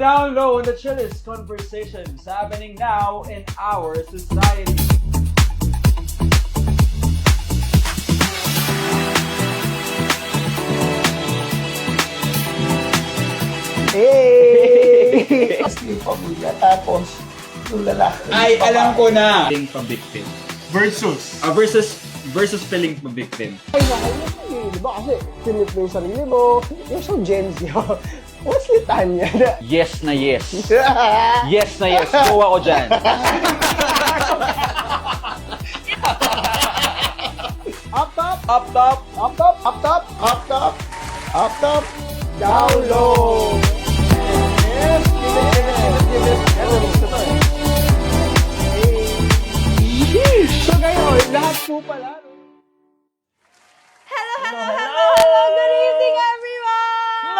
down low on the chillest conversations happening now in our society. Hey! Yung pamilya, tapos yung lalaki. Ay, alam ko na! Feeling pa-victim. Versus Feeling pa-victim. Ay, nakakaya di ba? Kasi sinip mo yung sarili mo. Yung so Gen Z, what's the time yan? Yes na yes. Yes na yes. Kuha ko dyan. Up top, up top. up top, up top, up top, up top, down low. Yes, give it. So ngayon, lahat po pala. Hello! Good evening, everyone!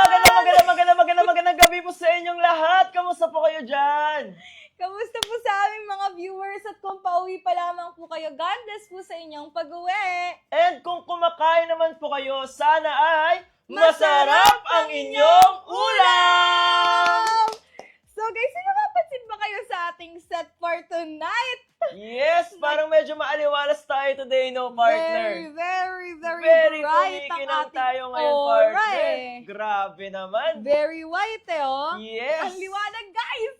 Magandang gabi po sa inyong lahat. Kamusta po kayo dyan? Kamusta po sa aming mga viewers at kung pauwi pa lamang po kayo, God bless po sa inyong pag-uwi. And kung kumakain naman po kayo, sana ay masarap ang inyong ulam! So guys, napapansin ba kayo sa ating set for tonight? Yes, parang medyo maaliwalas tayo today, no, partner? Very bright ang kumikinang ating tayo ngayon, aura partner. eh. Grabe naman. Very white oh. Yes. Ang liwanag, guys.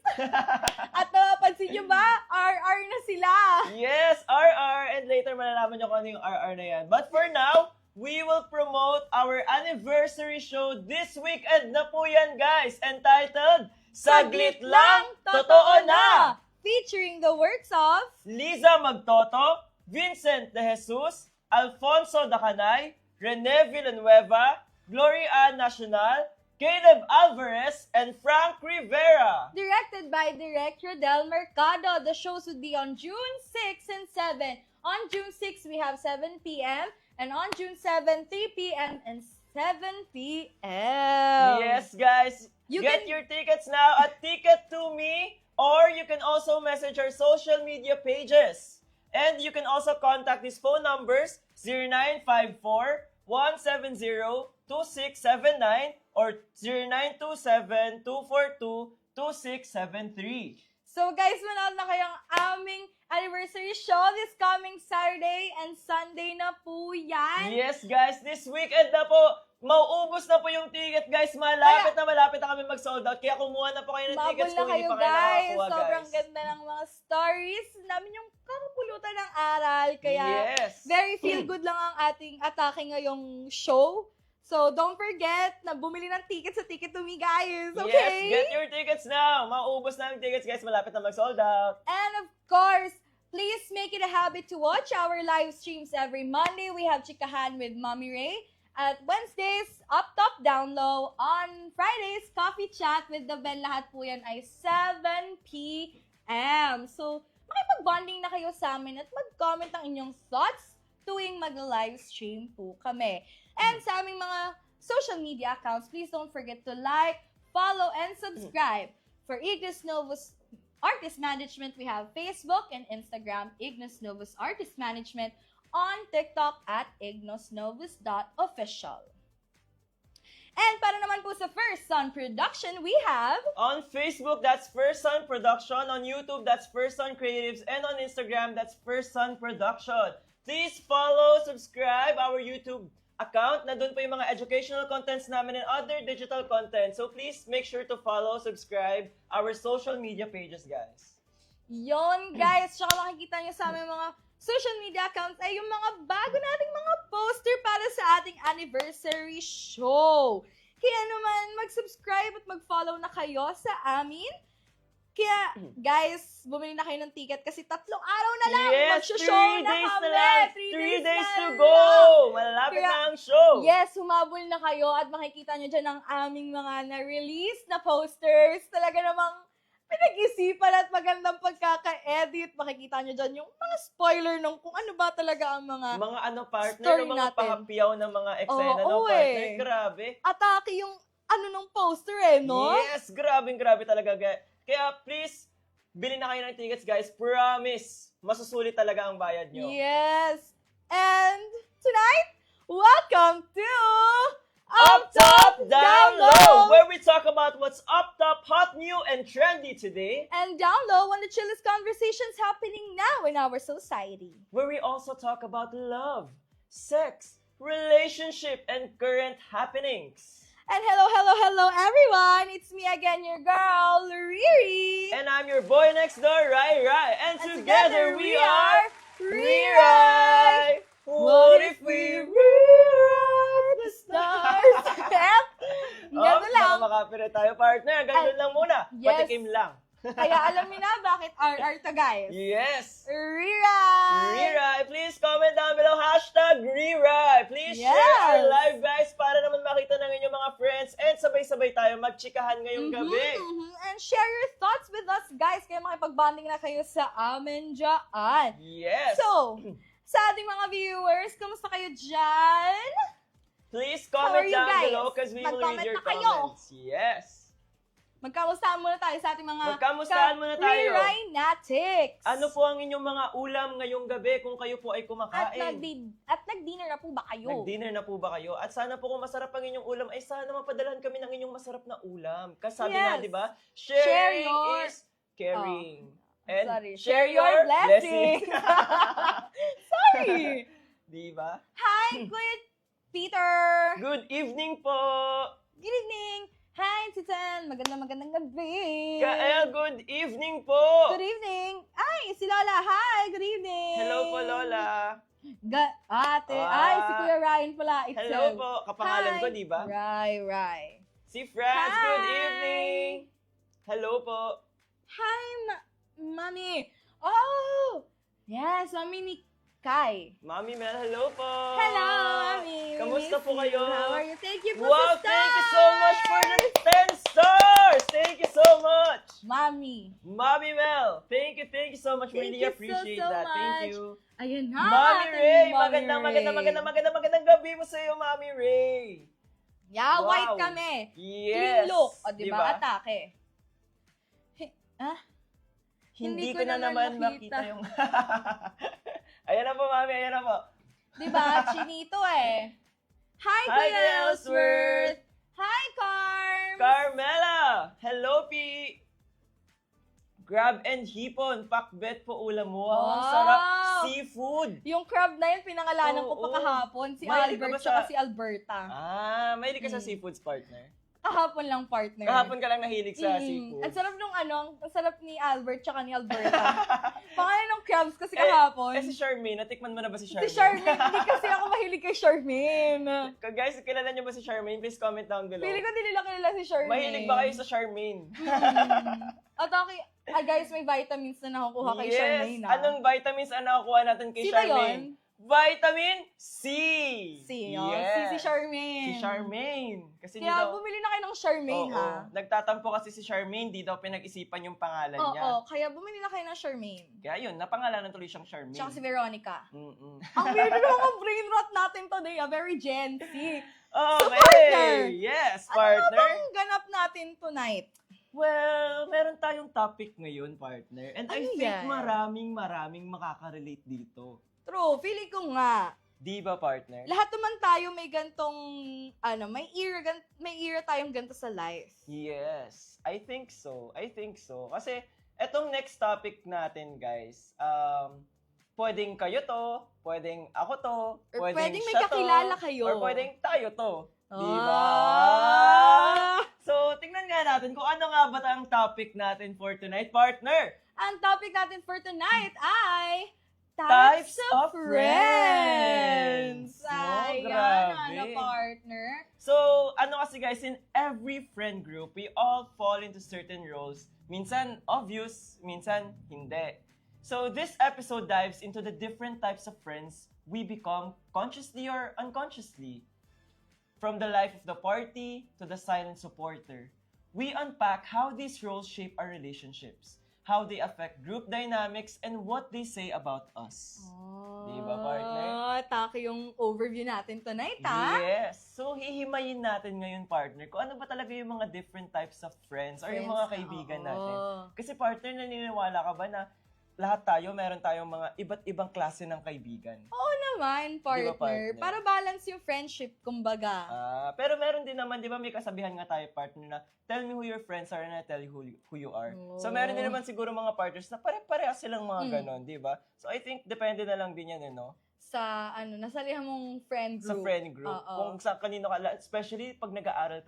At napapansin nyo ba? RR na sila. Yes, RR. And later malalaman nyo kung ano yung RR na yan. But for now, we will promote our anniversary show this weekend na po yan, guys. Entitled, Saglit Lang, Totoo Na! Featuring the works of Liza Magtoto, Vincent De Jesus, Alfonso Dacanay, Rene Villanueva, Gloria Nacional, Caleb Alvarez, and Frank Rivera. directed by Director Del Mercado. The shows would be on June 6 and 7. On June 6, we have 7 p.m. And on June 7, 3 p.m. and 7 p.m. Yes, guys. You Get can- your tickets now at Ticket to Me, or you can also message our social media pages. And you can also contact these phone numbers 0954-170-2679 or 0927-242-2673. So guys, manood na kayong aming anniversary show this coming Saturday and Sunday na po yan. Yes, guys, this weekend na po, mauubos na po yung ticket, guys. Malapit na kami mag-sold out. Kaya kumuha na po kayo ng Mabol tickets na kung hindi kayo pa kayo guys. nakakuha, Sobrang guys. ganda ng mga stories namin, yung kakapulutan ng aral. Kaya Yes. very feel good lang ang ating atake ngayong show. So don't forget na bumili ng tickets sa Ticket to Me, guys. Okay? Yes, get your tickets now. Mauubos na yung tickets, guys. Malapit na mag-sold out. And of course, please make it a habit to watch our live streams every Monday. We have Chikahan with Mommy Ray. At Wednesdays, Up Top Down Low. On Fridays, Coffee Chat with the Ben. Lahat po yan ay 7 p.m. So, makipag-bonding na kayo sa amin at mag-comment ang inyong thoughts tuwing mag-live stream po kami. And sa aming mga social media accounts, please don't forget to like, follow, and subscribe. For Ignis Novus Artist Management, we have Facebook and Instagram, Ignis Novus Artist Management, on TikTok at ignosnovus.official. And para naman po sa First Son Production, we have On Facebook, that's First Son Production. On YouTube, that's First Son Creatives. And on Instagram, that's First Son Production. Please follow, subscribe our YouTube account na doon po yung mga educational contents namin and other digital content. So please make sure to follow, subscribe our social media pages, guys. yon guys. Tsaka makikita nyo sa aming mga social media accounts ay yung mga bago nating mga poster para sa ating anniversary show. Kaya naman, mag-subscribe at mag-follow na kayo sa amin. Kaya, guys, bumili na kayo ng ticket kasi 3 araw na lang. Yes, Mag-show 3 na days kami. na lang. 3 3 days na to lang. go. Malapit Kaya- na ang show. Yes, humabol na kayo at makikita nyo dyan ang aming mga na-release na posters. Talaga namang pinag-isipan at magandang pagkaka-edit. Makikita nyo dyan yung mga spoiler ng kung ano ba talaga ang mga Mga partner, story mga natin. pahapyaw ng mga eksena, Oo, no, partner. eh. Grabe. atake yung ng poster no? Yes, grabe talaga, guys. Kaya please, bilhin na kayo ng tickets, guys. Promise, masusulit talaga ang bayad nyo. Yes. And tonight, welcome to Up Top, Down Low, where we talk about what's up top, hot, new, and trendy today. And down low on the chillest conversations happening now in our society. Where we also talk about love, sex, relationship, and current happenings. And hello everyone! It's me again, your girl, Riri. And I'm your boy next door, Rai Rai. And together we are Rirai. What if we rewrite the Stars. Yep. Ganun lang. Makakapira tayo, partner. Ganun lang muna. Yes. Patikim lang. Kaya alam niyo na bakit RR to, guys. Yes. Rirai. Rirai, please comment down below, #Rirai. Please Yes. share our live, guys, para naman makita ng inyong mga friends and sabay-sabay tayo magchikahan ngayong gabi. And share your thoughts with us, guys. Kaya makipagbanding na kayo sa amin dyan. Yes. So, sa ating mga viewers, kamusta kayo dyan? Please How are comment you down guys? below because we will read Mag-comment your na kayo. comments. Yes. Magkamustahan muna tayo sa ating mga Magkamustahan muna tayo. Rirai-natics. Ano po ang inyong mga ulam ngayong gabi kung kayo po ay At kumakain? nag-dinner na po ba kayo? Nag-dinner na po ba kayo? At sana po kung masarap ang inyong ulam, ay sana mapadalahan kami ng inyong masarap na ulam. Kasi sabi nga, Yes. di ba? Share Sharing your- is caring. Oh, And sorry. share your blessing. Sorry. Di ba? Hi, Kuya Peter. Good evening po. Good evening. Hi, Titan. Magandang gabi. Good evening po. Good evening. Ay, si Lola. Hi, good evening. Hello po, Lola. Ate. Ah. Ay, si Kuya Ryan pala. Hello po. Kapangalan Hi. ko, di ba? Rai. Si Franz, good Hi. evening. Hello po. Hi, Mami. Oh, yes, Mami ni Kai. Mami Mel, hello po. Hello, Mami. Kamusta Miss po you. kayo? How are you? Thank you po Wow, sa thank you so much for the stars. 10 stars. Thank you so much. Mami. Mami Mel, thank you so much. Thank Really you appreciate so that. Thank much. you. Ayun na. Mami ating Ray, Mami magandang gabi mo sa iyo, Mami Ray. Yeah, Wow. white kami. Yes. Clean look. O, diba? Diba? Atake. Hindi Hindi ko ko na naman naman makita. makita yung... Ayan na po, Mami. Ayan na po. Diba? Chinito eh. Hi, Hi, Kuya Kuya Ellsworth. Hi, Carm. Carmela! Hello, P! Crab and hipon. Pakbet po ulam mo. Ang Wow. sarap. Seafood. Yung crab na yun, pinangalanan ko Oo. pa kahapon. Si Mahilig ka Albert ba tsaka sa- si Alberta. Mahilig ka sa Mm. seafoods, partner. Kahapon lang, partner. Kahapon ka lang nahilig sa Mm. seafood. Ang sarap nung ang sarap ni Albert tsaka ni Alberta. Pangalan ng crabs kasi kahapon. Si Charmaine, natikman mo na ba si Si Charmaine? Charmaine, hindi kasi ako mahilig kay Charmaine. Guys, kilala niyo ba si Charmaine? Please comment down below. Pili ko din nila kilala si Charmaine. Mahilig ba kayo sa Charmaine? At okay, guys, may vitamins na nakukuha kay Yes! Charmaine. Anong vitamins ang nakukuha natin kay Sino Charmaine? yun? Vitamin C! Si Charmaine. Si Charmaine. Kasi di Kaya daw... bumili na kayo ng Charmaine, Oo. ha? Nagtatampo kasi si Charmaine, di daw pinag-isipan yung pangalan niya. Oo, kaya bumili na kayo ng Charmaine. Kaya yun, napangalanan tuloy siyang Charmaine. Tsaka si Veronica. Mm-mm. Ang weird na mga brain rot natin today, Very Gen Z. Okay! partner! Yes, Ano partner! bang ganap natin tonight? Well, meron tayong topic ngayon, partner. And I Ano think yan? maraming makaka-relate dito. True, feeling ko nga. Di ba, partner? Lahat naman tayo may gantong, may era tayong ganto sa life. Yes, I think so. Kasi, etong next topic natin, guys, pwedeng kayo to, pwedeng ako to, Or pwedeng may siya to, kakilala kayo. or pwedeng tayo to. Di ba? Ah! So, tingnan nga natin kung ano nga ba ang topic natin for tonight, partner. Ang topic natin for tonight ay Types of friends. friends. Ayan, Grabe. partner. So, ano kasi guys, in every friend group, we all fall into certain roles. Minsan obvious, minsan hindi. So, this episode dives into the different types of friends we become consciously or unconsciously. From the life of the party to the silent supporter, we unpack how these roles shape our relationships, how they affect group dynamics, and what they say about us. Di ba, partner? Take yung overview natin tonight, ha? Yes. So, hihimayin natin ngayon, partner, kung ano ba talaga yung mga different types of friends or yung mga kaibigan natin. Kasi, partner, naniniwala ka ba na lahat tayo, meron tayong mga iba't ibang klase ng kaibigan. Oo naman, partner. partner? Para balance yung friendship, kumbaga. Pero meron din naman, di ba may kasabihan nga tayo, partner, na tell me who your friends are and I tell you who you are. So meron din naman siguro mga partners na pare-parehas silang mga ganon, di ba? So I think depende na lang din yan, Sa, nasalihan mong friend group. Sa friend group. Oo. Kung sa kanino ka, especially pag nung nag-aaral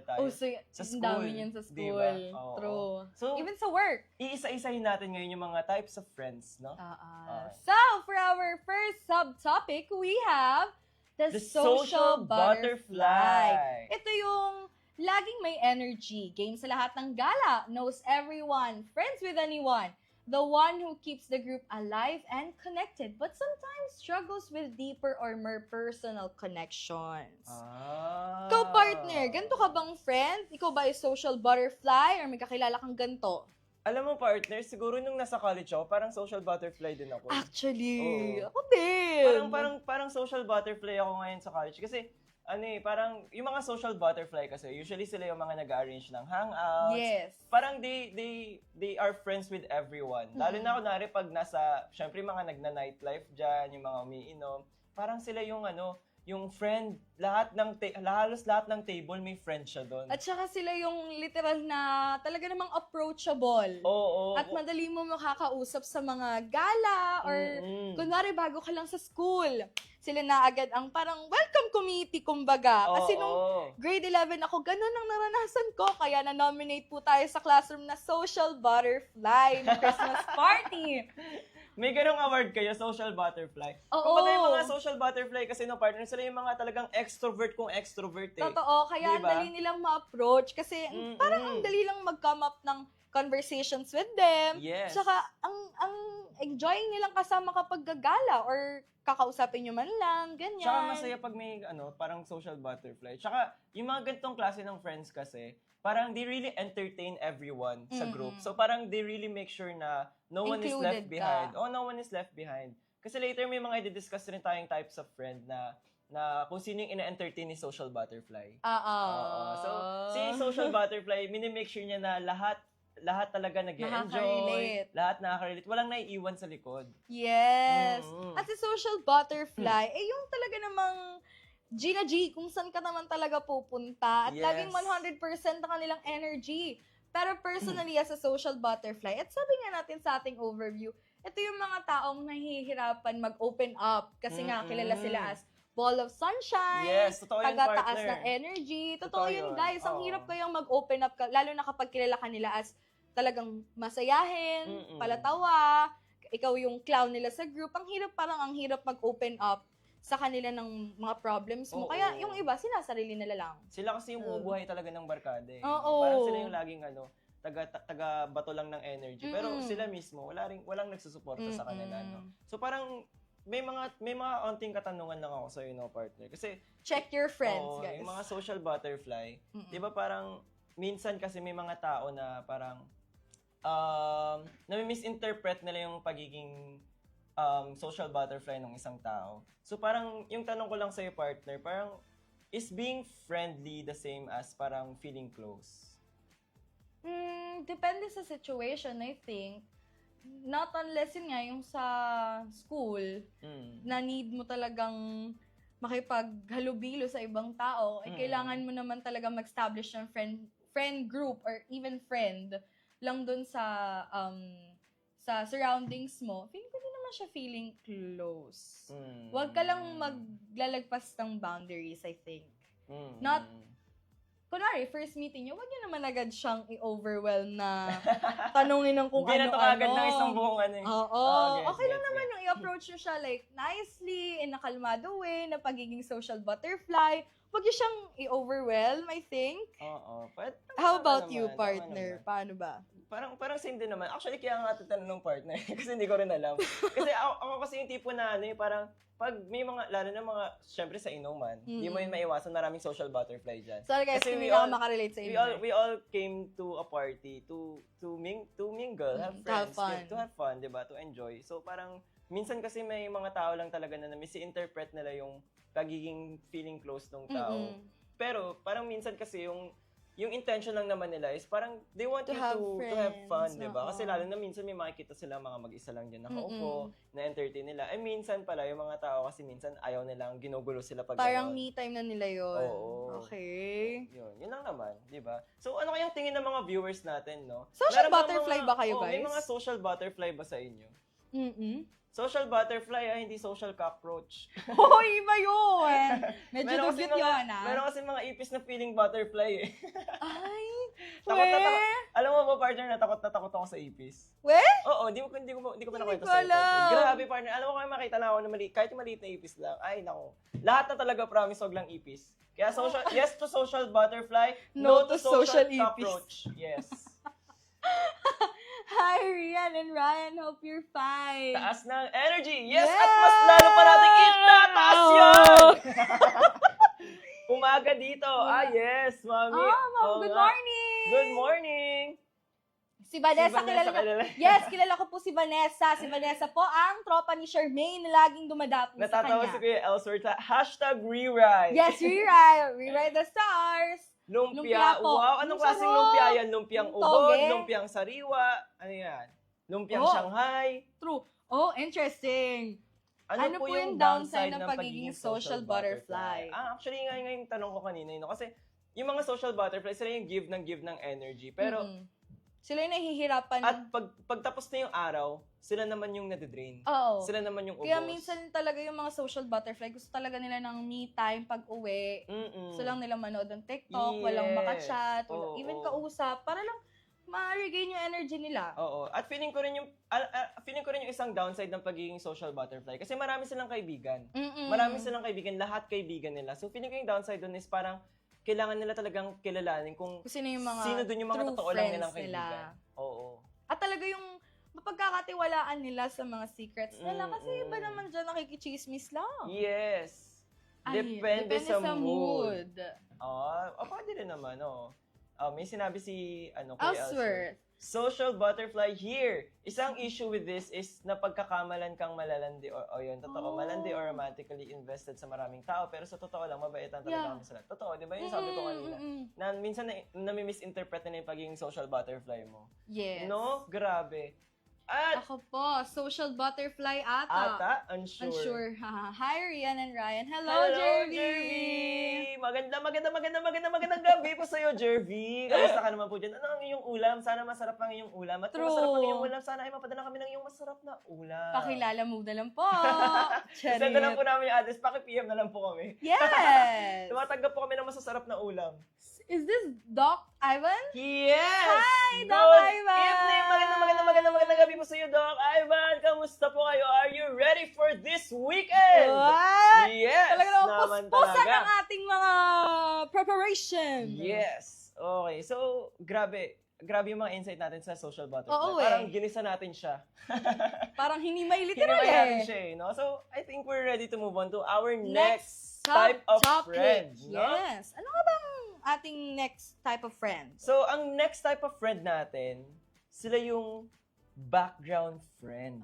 tayo. Oh, so, sa ang school, dami niyan sa di school. ba? Oo. True. So, Even sa work. iisa-isahin natin ngayon yung mga types of friends, no? So, for our first subtopic, we have the social butterfly. Ito yung laging may energy, game sa lahat ng gala, knows everyone, friends with anyone, the one who keeps the group alive and connected, but sometimes struggles with deeper or more personal connections. Ikaw, partner, ganito ka bang friend? Ikaw ba ay social butterfly or may kakilala kang ganito? Alam mo, partner, siguro nung nasa college ako, parang social butterfly din ako. Actually, Oo. ako din. Parang social butterfly ako ngayon sa college. Kasi, parang yung mga social butterfly kasi, usually sila yung mga nag-arrange ng hangouts. Yes. Parang they are friends with everyone. Lalo na kunwari pag syempre mga nagna-nightlife dyan, yung mga umiinom, parang sila yung yung friend, halos lahat ng table may friend siya doon. At saka sila yung literal na talaga namang approachable. Oo. At madali mo makakausap sa mga gala or kunwari bago ka lang sa school. Sila na agad ang parang welcome committee, kumbaga. Kasi nung grade 11 ako, ganun ang naranasan ko. Kaya na-nominate po tayo sa classroom na social butterfly ng Christmas party. May ganong award kayo, social butterfly. Oo. Kumbaga yung mga social butterfly kasi partner, sila yung mga talagang extrovert kung extrovert eh. Totoo, kaya Diba? ang dali nilang ma-approach. Kasi parang ang dali lang mag-come up ng conversations with them. Yes. Tsaka, ang enjoying nilang kasama kapag gagala or kakausapin nyo man lang, ganyan. Tsaka masaya pag may parang social butterfly. Tsaka yung mga ganitong klase ng friends kasi, parang they really entertain everyone sa group. So parang they really make sure na no one is left Included behind. ka. No one is left behind. Kasi later may mga i-discuss rin tayong types of friend na kung sino yung ina-entertain ni social butterfly. Oo. So, si social butterfly, minimake sure niya na lahat talaga nag-enjoy. Nakaka-relate. Lahat nakaka-relate. Walang naiiwan sa likod. Yes. At si social butterfly, yung talaga namang Gina G, kung saan ka naman talaga pupunta. At Yes. laging 100% ang kanilang energy. Pero personally, as a social butterfly, at sabi nga natin sa ating overview, ito yung mga taong nahihirapan mag-open up. Kasi nga, kilala sila as ball of sunshine, Yes, totoo yun, taga-taas partner. ng energy. Totoo Totoo yun, yun. guys. Ang Oo. hirap kayang mag-open up, lalo na kapag kilala ka nila as talagang masayahin, palatawa, ikaw yung clown nila sa group. Ang hirap mag-open up sa kanila ng mga problems mo. Oo. Kaya yung iba, sinasarili nila lang. Sila kasi yung bumubuhay talaga ng barkada eh. Oo. Parang sila yung laging taga bato lang ng energy. Pero sila mismo, walang nagsusuporta sa kanila, no? So parang may mga onting katanungan lang ako sa partner. Kasi Check your friends, guys. yung mga social butterfly, 'di ba parang minsan kasi may mga tao na parang nami-misinterpret nila yung pagiging social butterfly ng isang tao. So parang yung tanong ko lang sa partner, parang is being friendly the same as parang feeling close? Depende sa situation, I think. Not unless yun nga, yung sa school, na need mo talagang makipaghalubilo sa ibang tao, kailangan mo naman talaga mag-establish ng friend group or even friend lang dun sa surroundings mo. Feeling ko din naman siya feeling close. Huwag ka lang maglalagpas ng boundaries, I think. Not kunwari, first meeting niyo, wag niyo naman agad siyang i-overwhelm na tanungin ng kung Hindi na to ano-ano. agad ng isang buong Oo. Gets, Okay lang gets, naman gets. yung i-approach niyo siya like nicely, in a kalmado way, na pagiging social butterfly. Wag niyo siyang i-overwhelm, I think. Oo. How about you, partner? Paano ba? Parang same din naman. Actually, kaya nga tatanong ng partner. Kasi hindi ko rin alam. Kasi ako kasi yung tipo na parang pag may mga, lalo na mga, syempre sa inuman, hindi mo yun maiwasan, maraming social butterfly dyan. Sorry guys, Kasi hindi ako makarelate sa inyo. We all came to a party to mingle, have friends, fun. to have fun, 'di ba? To enjoy. So parang minsan kasi may mga tao lang talaga na misinterpret nila yung pagiging feeling close ng tao. Pero parang minsan kasi yung yung intention lang naman nila is parang they want To you have to have fun, friends, di ba? oo. Kasi lalo na minsan may makikita sila mga mag-isa lang dyan nakaupo, na-entertain nila. Eh minsan pala, yung mga tao kasi minsan ayaw nilang ginugulo sila pag Parang gano'n. me time na nila yun. Oo. Okay. Yun lang naman, di ba? So ano kayang tingin ng mga viewers natin, no? Social Meron bang butterfly ba kayo, May guys? mga social butterfly ba sa inyo? Mm-mm. Social butterfly, hindi social cockroach. Oh, iba yun. Medyo kasi dugyot yun, ah. meron kasi mga ipis na feeling butterfly eh. Ay, Takot na takot. we? Alam mo ba, partner, na takot ako sa ipis? We? Oo, hindi ko pa nakwento ko sa alam. Grabe, partner. Alam mo kaya makita na ako na kahit yung maliit na ipis lang. Ay, nako. Lahat na talaga, promise, wag lang ipis. Kaya yes to social butterfly, No to social ipis. cockroach. Yes. Hi, Rian and Ryan. Hope you're fine. Taas ng energy. Yes, at mas lalo pa natin itataas yun! Umaga dito. Yes, mami. Ma'am, Oo good nga. morning. Good morning. Si Vanessa, Vanessa, kilala. kilala. Yes, kilala ko po si Vanessa. Si Vanessa po ang tropa ni Charmaine na laging dumadapo sa Natatawa kanya. si Kuya Ellsworth sa #rewrite. Yes, Rewrite the stars. Lumpia. Lumpia po. Wow, anong Ang klaseng sarap. lumpia yan? Lumpiang Yung ubod, toge. lumpiang sariwa, ano yan? Lumpiang Oh. Shanghai. True. Oh, interesting. Ano po yung downside ng pagiging social butterfly? Actually, nga yung tanong ko kanina, no? Kasi yung mga social butterfly, sila yung give ng energy. Pero, Sila yung nahihirapan. at pagtapos na yung araw, sila naman yung nadidrain. Oo. Sila naman yung ubos. Kaya minsan talaga yung mga social butterfly, gusto talaga nila ng me time pag uwi. Mm-mm. Gusto lang nila manood ng TikTok, Yes. walang makachat, Oo, even oo. kausap, para lang ma-regain yung energy nila. Oo. At feeling ko rin yung isang downside ng pagiging social butterfly. Kasi marami silang kaibigan. Mm-mm. Marami silang kaibigan, lahat kaibigan nila. So feeling ko yung downside doon is parang kailangan nila talagang kilalanin kung Kung sino yung mga sino doon yung mga true totoo lang friends nilang kaibigan. nila. Oo. At talaga yung mapagkakatiwalaan nila sa mga secrets nila. Kasi Mm-mm. iba naman dyan nakikichismis lang. Yes. Ay, Depende sa mood. mood. Pwede rin naman, oh. May sinabi si, Kuya Ellsworth. Social butterfly here. Isang issue with this is na pagkakamalan kang malalandi o yun, totoo, malandi or romantically invested sa maraming tao, pero sa totoo lang, mabaitan talaga kami sila. Totoo, di ba yung sabi ko kanina? Na minsan nami-misinterpret na yung pagiging social butterfly mo. Yes. No? Grabe. At, Ako po, social butterfly ata. unsure. Unsure. Hi, Rian and Ryan. Hello, Jervy! Magandang gabi po sa'yo, Jervy. Kamusta ka naman po dyan? Ano ang iyong ulam? Sana masarap ang iyong ulam. At kung True. masarap ang iyong ulam, sana ay mapadala kami ng iyong masarap na ulam. Pakilala mo na lang po. Send na lang po namin yung address. Paki-PM na lang po kami. Yes! Tumatanggap po kami ng masasarap na ulam. Is this Doc Ivan? Yes! Hi, Doc Good Ivan! evening! Magandang gabi po sa iyo, Doc Ivan. Kamusta po kayo? Are you ready for this weekend? What? Yes! Talaga naman naman puspusan talaga. ang ating mga preparation. Yes. Okay. So, grabe yung mga insight natin sa social butterfly. Oo, Parang ginisa natin siya. Parang hindi may literal Hinimay natin eh. siya eh, no? So, I think we're ready to move on to our next type of topic. friend. No? Yes. Ano nga bang ating next type of friend? So, ang next type of friend natin, sila yung background friend.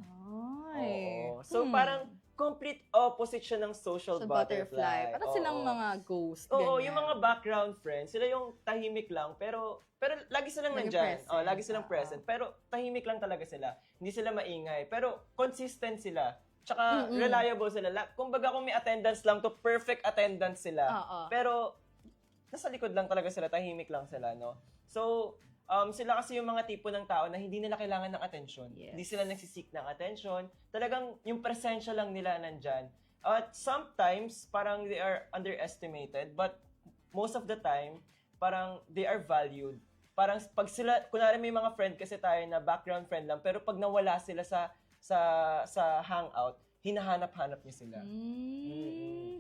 Ay. Oo. So, parang complete opposite siya ng social Sa butterfly. Para Oo. silang mga ghost. Oo, ganyan. yung mga background friends, sila yung tahimik lang, pero lagi silang Lagi nandyan. present. Lagi silang present. Pero tahimik lang talaga sila. Hindi sila maingay. Pero consistent sila. Tsaka reliable sila. Kumbaga kung may attendance lang to, perfect attendance sila. Oo. Pero nasa likod lang talaga sila, tahimik lang sila, no? So, sila kasi yung mga tipo ng tao na hindi nila kailangan ng attention. Yes. Hindi sila nagsisik ng attention. Talagang yung presensya lang nila nandyan. At sometimes, parang they are underestimated, but most of the time, parang they are valued. Parang pag sila, kunwari may mga friend kasi tayo na background friend lang, pero pag nawala sila sa hangout, hinahanap-hanap niya sila.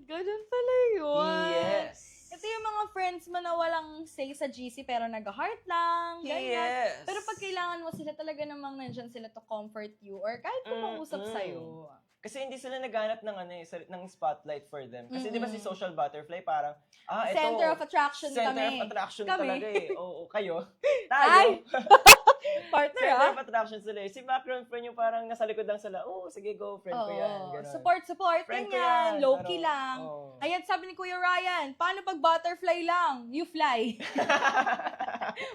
Ganun pala yun. Yes. Ito yung mga friends mo na walang say sa GC pero nag-heart lang. Ganyan. Yes. Pero pag kailangan mo sila talaga namang nandyan sila to comfort you or kahit kumausap sa'yo. Kasi hindi sila naghanap ng ng spotlight for them. Kasi di ba si social butterfly parang ito Center of attraction center kami. of attraction Kami. talaga eh. Oo, kayo. Ay! Tayo. Partner, Center ah. of attraction sila eh. Si background friend yung parang nasa likod lang sila. Oh, sige go, friend ko yan. Oo. Ganun. Support, Friend ko ganyan. yan. Low-key Pero, lang. oh. Ayan, sabi ni Kuya Ryan, paano pag butterfly lang? You fly.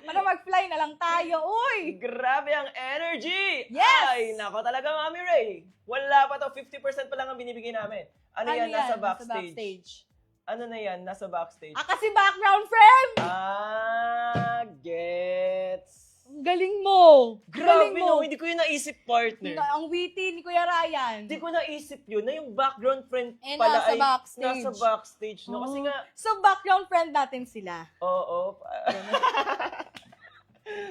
Para mag-fly na lang tayo. Uy! Grabe ang energy! Yes! Ay, nako talaga, Mami Ray. Wala pa to, 50% pa lang ang binibigay namin. Ano yan? Nasa backstage. Ano na yan? Nasa backstage. Ah, kasi background friend! Gets. Ang galing mo! Grabe Galing mo. no, hindi ko yun naisip, partner. Ang witty ni Kuya Ryan. Hindi ko naisip yun na yung background friend Eh, pala nasa ay backstage. nasa backstage. No? Kasi Oh. nga, So, background friend natin sila. oo.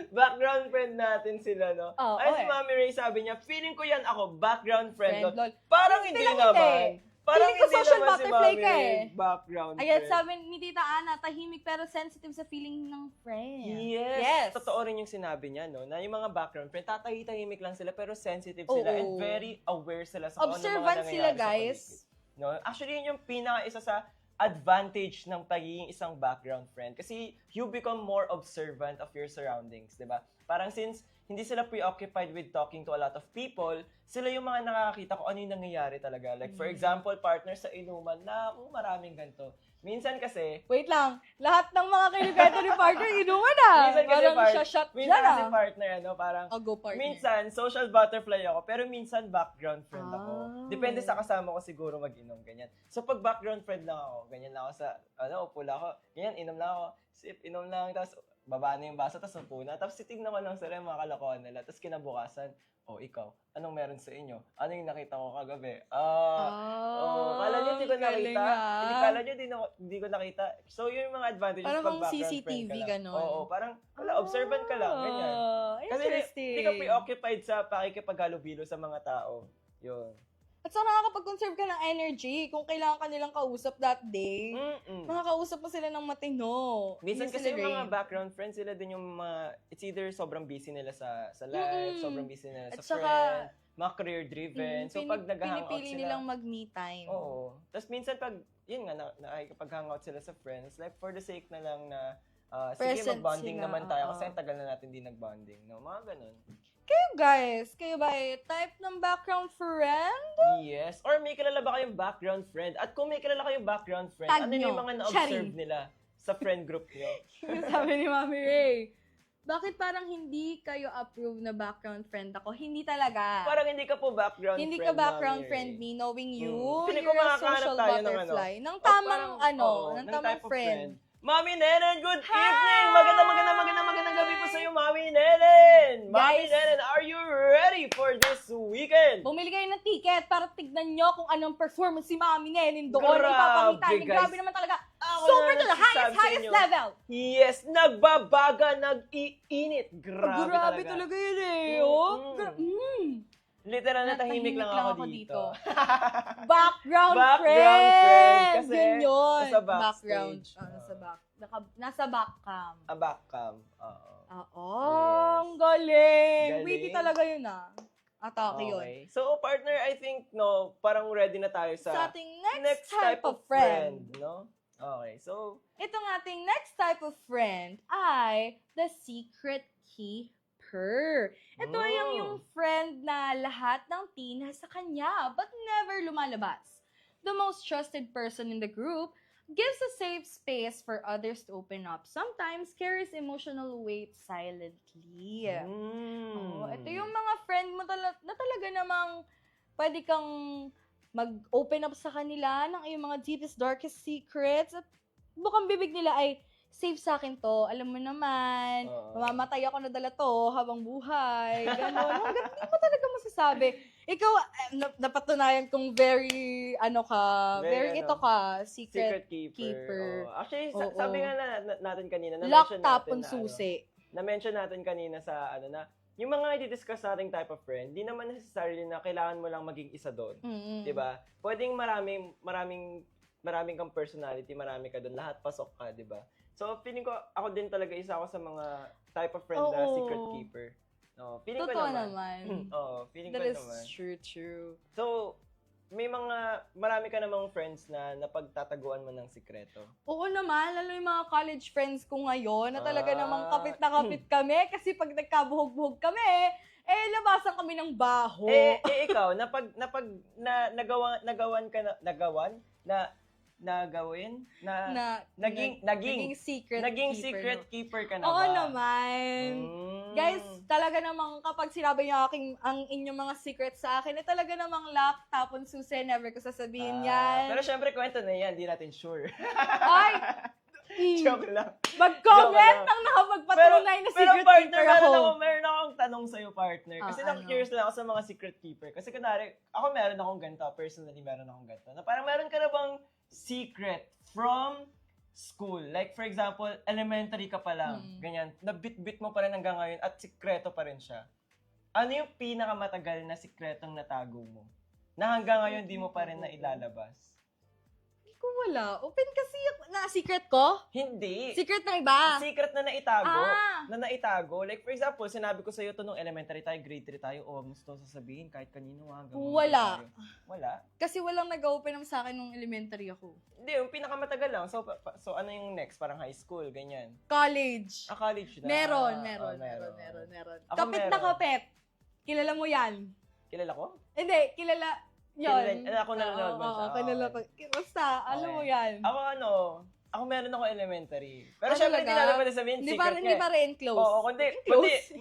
Background friend natin sila, no? Oo, Ay, si eh. Mami Ray sabi niya, feeling ko yan ako, background friend. Friend, no? lol. Parang Hindi hindi lang naman. hindi. Parang Feeling ko hindi social naman si butterfly Mami ka Ray, eh. background Ayan, friend. sabi ni Tita Ana, tahimik pero sensitive sa feeling ng friend. Yes. Totoo rin yung sinabi niya, no? Na yung mga background friend, tatahi-tahimik lang sila, pero sensitive sila Oo. and very aware sila sa kung ano mga Observant nangyayari sila, sa guys. paligid. No? Actually, yun yung pinaka-isa sa advantage ng pagiging isang background friend. Kasi you become more observant of your surroundings, di ba? Parang since hindi sila preoccupied with talking to a lot of people, sila yung mga nakakakita kung ano yung nangyayari talaga. Like, for example, partner sa inuman na, maraming ganito. Minsan kasi, Wait lang, lahat ng mga kinukwento ni partner, inuman ah. minsan kasi, Parang siya shot minsan dyan kasi ah. partner, ano, parang, I'll go partner. minsan, social butterfly ako, pero minsan background friend ako. Ah. Depende sa kasama ko siguro mag-inom, ganyan. So, pag background friend lang ako, ganyan lang ako sa, upo lang ako, ganyan, inom lang ako, sip, inom lang, tapos, baba na yung baso, tapos upo na. Tapos, titignan ko lang sila yung mga kalokohan nila. Tapos, kinabukasan, ikaw, anong meron sa inyo? Ano yung nakita ko kagabi? Kala nyo hindi ko galing, nakita. ah. Kala nyo hindi ko nakita. So, yun yung mga advantages Parang pag kung background CCTV, friend ka lang. ganon. Oo, parang, observant ka lang, ganyan. Kasi Interesting. hindi ka preoccupied sa pakikipaghalubilo sa mga tao. Yun. At saka nakakapag-conserve ka ng energy kung kailangan ka nilang kausap that day. Makakausap mo sila ng matino. Minsan Hindi kasi sila yung mga drain. background friends, sila din yung mga, it's either sobrang busy nila sa life, sobrang busy nila At sa saka, friend, mga career-driven. So, pag nag-hangout pinipili sila, nilang mag-me time. oo. Tapos minsan pag, yun nga, nakikipag-hangout sila sa friends, like for the sake na lang na, sige, Present mag-bonding sila, naman tayo oo. kasi tagal na natin di nag-bonding. No? Mga ganun. Kayo ba type ng background friend? Yes. Or may kilala ba kayong background friend? At kung may kilala kayong background friend, Tag ano yung nyo. mga na-observe Charing. nila sa friend group nyo? Sabi ni Mami Ray, bakit parang hindi kayo approve na background friend ako? Hindi talaga. Parang hindi ka po background Hindi friend. ka background Mami friend Ray. me, knowing you, Feeling ko you're a makakahanap social tayo ng butterfly. Ng O tamang, parang, oo, ng ng tamang type of friend. Mami Nenen, good Hi! evening! Magandang gabi po sa iyo, Mami Nenen! Mami Guys. Nenen, are you ready for this weekend? Bumili kayo ng ticket para tignan nyo kung anong performance si Mami Nenin doon. Grabe, Ipapakita niya. guys. Grabe naman talaga. Ako Super na to the nagsasabi sa highest inyo. level. Yes, nagbabaga, nag-iinit. Grabe talaga yun eh. Oh. Literal na tahimik lang ako dito. Background Background friend. friend, kasi Yun yun. nasa backstage. Background. Nasa back cam. Backcam. Oo. Oo. Yes. Ang galing. Galing. Witty talaga yun ah. Atake yun. Okay. So, partner, I think, no, parang ready na tayo Sa sa ating next type of friend. no? Okay, so, Itong ating next type of friend ay the secret keeper. Ito ay yung friend na lahat ng tea nasa kanya but never lumalabas. The most trusted person in the group gives a safe space for others to open up. Sometimes carries emotional weight silently. Oh, ito yung mga friend mo na talaga namang pwede kang mag-open up sa kanila ng iyong mga deepest, darkest secrets. At bukang bibig nila ay, safe sa akin to. Alam mo naman, mamamatay ako na dala to habang buhay. Ganon. Hanggang hindi mo talaga masasabi. Ikaw, napatunayan kong very Very ito ka, secret keeper. Oo. Actually, Oo. sabi nga natin kanina, lock na-mention tapon natin susi. na-mention natin kanina sa, yung mga i-discuss nating type of friend, di naman necessarily na kailangan mo lang maging isa doon. Mm-mm. Diba? Pwedeng maraming kang personality, marami ka doon, lahat pasok ka, diba? So, feeling ko, ako din talaga isa ako sa mga type of friend na Oo. secret keeper. No, feeling Totoo ko naman. naman. Oo, feeling That ko is naman. true. So, marami ka namang friends na napagtataguan mo ng sikreto. Oo naman, lalo yung mga college friends ko ngayon na talaga Ah. namang kapit na kapit kami kasi pag nagkabuhog-buhog kami, labasan kami ng baho. Ikaw, nagawan ka na, Naging secret no? keeper ka na Oo ba? naman. Guys, talaga namang kapag sinabi niyo ang inyong mga secrets sa akin, talaga namang lock, tapon susi, never ko sasabihin yan. Pero syempre, kwento na yan, di natin sure. Ay! Joke lang. Mag-comment Joke lang. nang nakapagpatunay na secret partner, keeper ako. meron akong tanong sa'yo, partner. Kasi ano? curious lang ako sa mga secret keeper. Kasi kunwari, ako meron akong ganito. Personally, meron akong ganito. Na parang meron ka na bang secret from school? Like, for example, elementary ka pa lang. Ganyan. Nabit-bit mo pa rin hanggang ngayon at sikreto pa rin siya. Ano yung pinakamatagal na sikretong natago mo? Na hanggang ngayon di mo pa rin na ilalabas? Hindi ko wala. Open kasi na secret ko? Hindi. Secret ng iba? Secret na naitago. Ah. Na naitago. Like, for example, sinabi ko sa'yo to nung elementary tayo, grade 3 tayo, wag mo to sasabihin kahit kanino hanggang Wala. tayo. Wala? Kasi walang nag-open sa akin nung elementary ako. Hindi, yung pinakamatagal lang. So ano yung next? Parang high school, ganyan. College. College na. Meron. Ako Kapit na meron. kapit. Kilala mo yan. Kilala ko? Hindi, kilala yun. Ako nanonood ba siya? Oo, kilala ko. Basta, alam mo yan. Ako meron ako elementary. Pero Ah, syempre, talaga? hindi natin pwede sabihin Hindi secret Hindi nga. pa rin close. Oo, kundi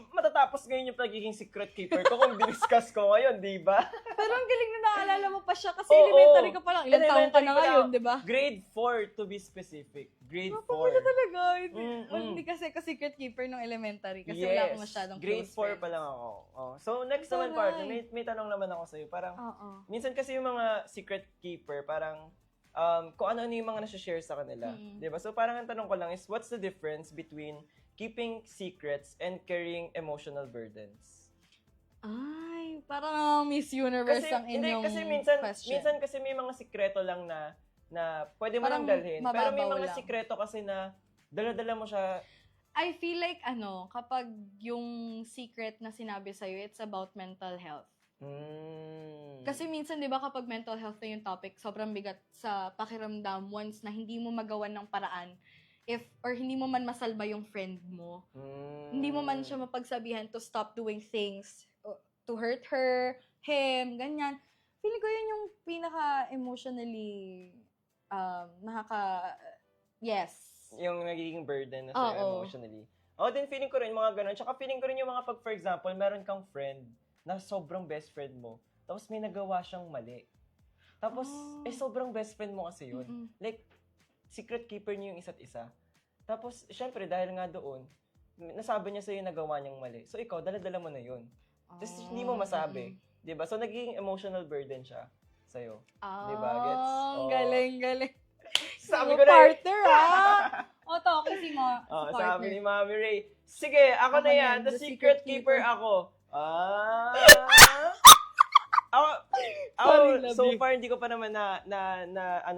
matatapos ngayon yung pagiging secret keeper ko kung diniscuss ko ngayon, di ba? Pero ang galing na naalala mo pa siya kasi Oo. elementary ka pa lang. Ilang taon ka Elementary na pa ngayon, lang. di ba? Grade 4 to be specific. Grade 4. Napakala talaga. Mm-mm. Hindi kasi ako secret keeper nung elementary kasi wala akong masyadong Grade close 4 pa friends. lang ako. Oh. So, next naman, Taray. partner, may tanong naman ako sa'yo. Parang, Oo. minsan kasi yung mga secret keeper, parang, kung ano yung mga nasa-share sa kanila. Diba? So, parang ang tanong ko lang is, what's the difference between keeping secrets and carrying emotional burdens? Ay, parang Miss Universe ang inyong kasi minsan question. kasi may mga sikreto lang na pwede mo Parang lang dalhin. Pero may mababaw mga lang. sikreto kasi na dala-dala mo siya. I feel like kapag yung secret na sinabi sa'yo, it's about mental health. Kasi minsan, di ba, kapag mental health na yung topic, sobrang bigat sa pakiramdam once na hindi mo magawan ng paraan or hindi mo man masalba yung friend mo. Hindi mo man siya mapagsabihan to stop doing things, to hurt her, him, ganyan. Feeling ko yun yung pinaka-emotionally yes. Yung nagiging burden na Oo. sa'yo emotionally. Then feeling ko rin mga ganun. Tsaka feeling ko rin yung mga pag, for example, meron kang friend na sobrang best friend mo, tapos may nagawa siyang mali. Tapos, sobrang best friend mo kasi yun. Like, secret keeper niyo yung isa't isa. Tapos, syempre, dahil nga doon, nasabi niya sa'yo yung nagawa niyang mali. So, ikaw, dala-dala mo na yun. Tapos, hindi mo masabi. Diba? So, naging emotional burden siya sa'yo. Diba? Gets? Ang galing. Sabi Mga ko na partner, talking si partner. sabi ni Mami Ray, sige, ako na yan, the secret keeper ako. Sorry, love So you. far, hindi ko pa naman na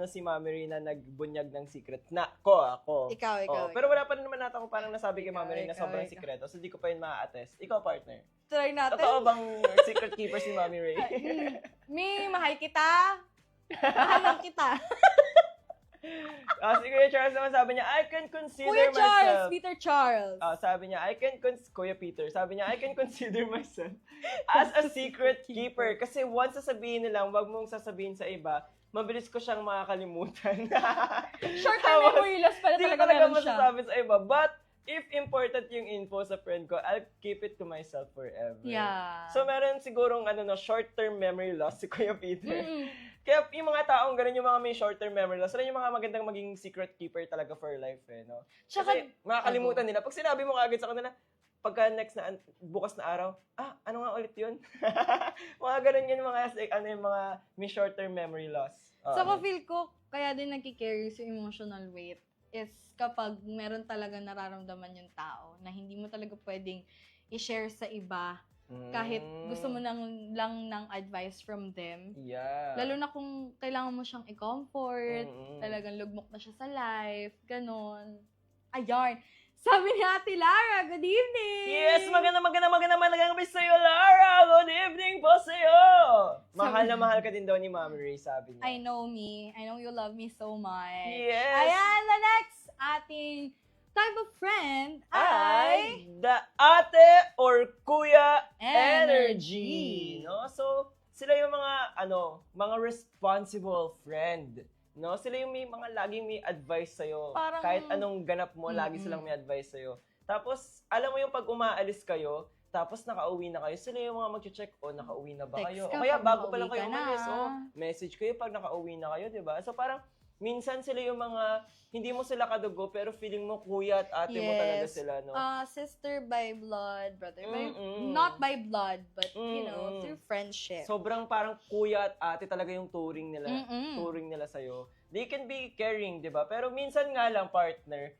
si Mami Ray na nagbunyag ng secret na ako. Ikaw. Pero wala pa rin naman natin ako parang nasabi kay Mami Ray na Ikaw. sobrang sikreto. So, di ko pa yun ma-attest. Ikaw, partner. Try natin. Totoo bang secret keeper si Mami Ray? Mahal kita. Mahal kita. Si Kuya Charles naman sabi niya, I can consider Kuya Charles, myself. Peter Charles. Sabi niya, Kuya Peter, sabi niya, I can consider myself as a secret keeper. Kasi once sasabihin nilang, wag mong sasabihin sa iba, mabilis ko siyang makakalimutan. Short-term memory loss pala Hindi ko talaga talaga meron siya. masasabi sa iba. But, if important yung info sa friend ko, I'll keep it to myself forever. Yeah. So, meron sigurong short-term memory loss si Kuya Peter. Mm-mm. Kaya yung mga taong ganun, yung mga may short-term memory loss, sila yung mga magandang maging secret keeper talaga for life, no? Tsaka, Kasi makakalimutan nila. Pag sinabi mo kaagad sa kanila, pagka bukas na araw, ano nga ulit yun? Mga ganun yun, yung mga may short-term memory loss. Saka feel ko, kaya din nagkicarry sa emotional weight is kapag meron talaga nararamdaman yung tao na hindi mo talaga pwedeng i-share sa iba kahit gusto mo lang ng advice from them. Yeah. Lalo na kung kailangan mo siyang i-comfort, Mm-mm. talagang lugmok na siya sa life, ganon. Ayun. Sabi ni Ate Lara, good evening! Yes, magandang gabi sa'yo, Lara! Good evening po sa'yo! Mahal na mahal ka din daw ni Mami Ray, sabi niya. I know me. I know you love me so much. Yes! Ayan, the next ating type of friend ay the ate or kuya energy. energy. No? So, sila yung mga responsible friend. No? Sila yung may mga laging may advice sa'yo. Parang- Kahit anong ganap mo, lagi silang may advice sa'yo. Tapos, alam mo yung pag umaalis kayo, tapos nakauwi na kayo, sila yung mga mag-check, nakauwi na ba Text kayo? ka O kaya pag bago pa lang nakauwi kayo ka na. umalis, message kayo pag nakauwi na kayo, di ba? So parang, minsan sila yung mga, hindi mo sila kadugo, pero feeling mo kuya at ate mo talaga Yes. sila, no? Sister by blood, brother by, Mm-mm. not by blood, but you know, Mm-mm. through friendship. Sobrang parang kuya at ate talaga yung touring nila. Mm-mm. Touring nila sa'yo. They can be caring, di ba? Pero minsan nga lang, partner,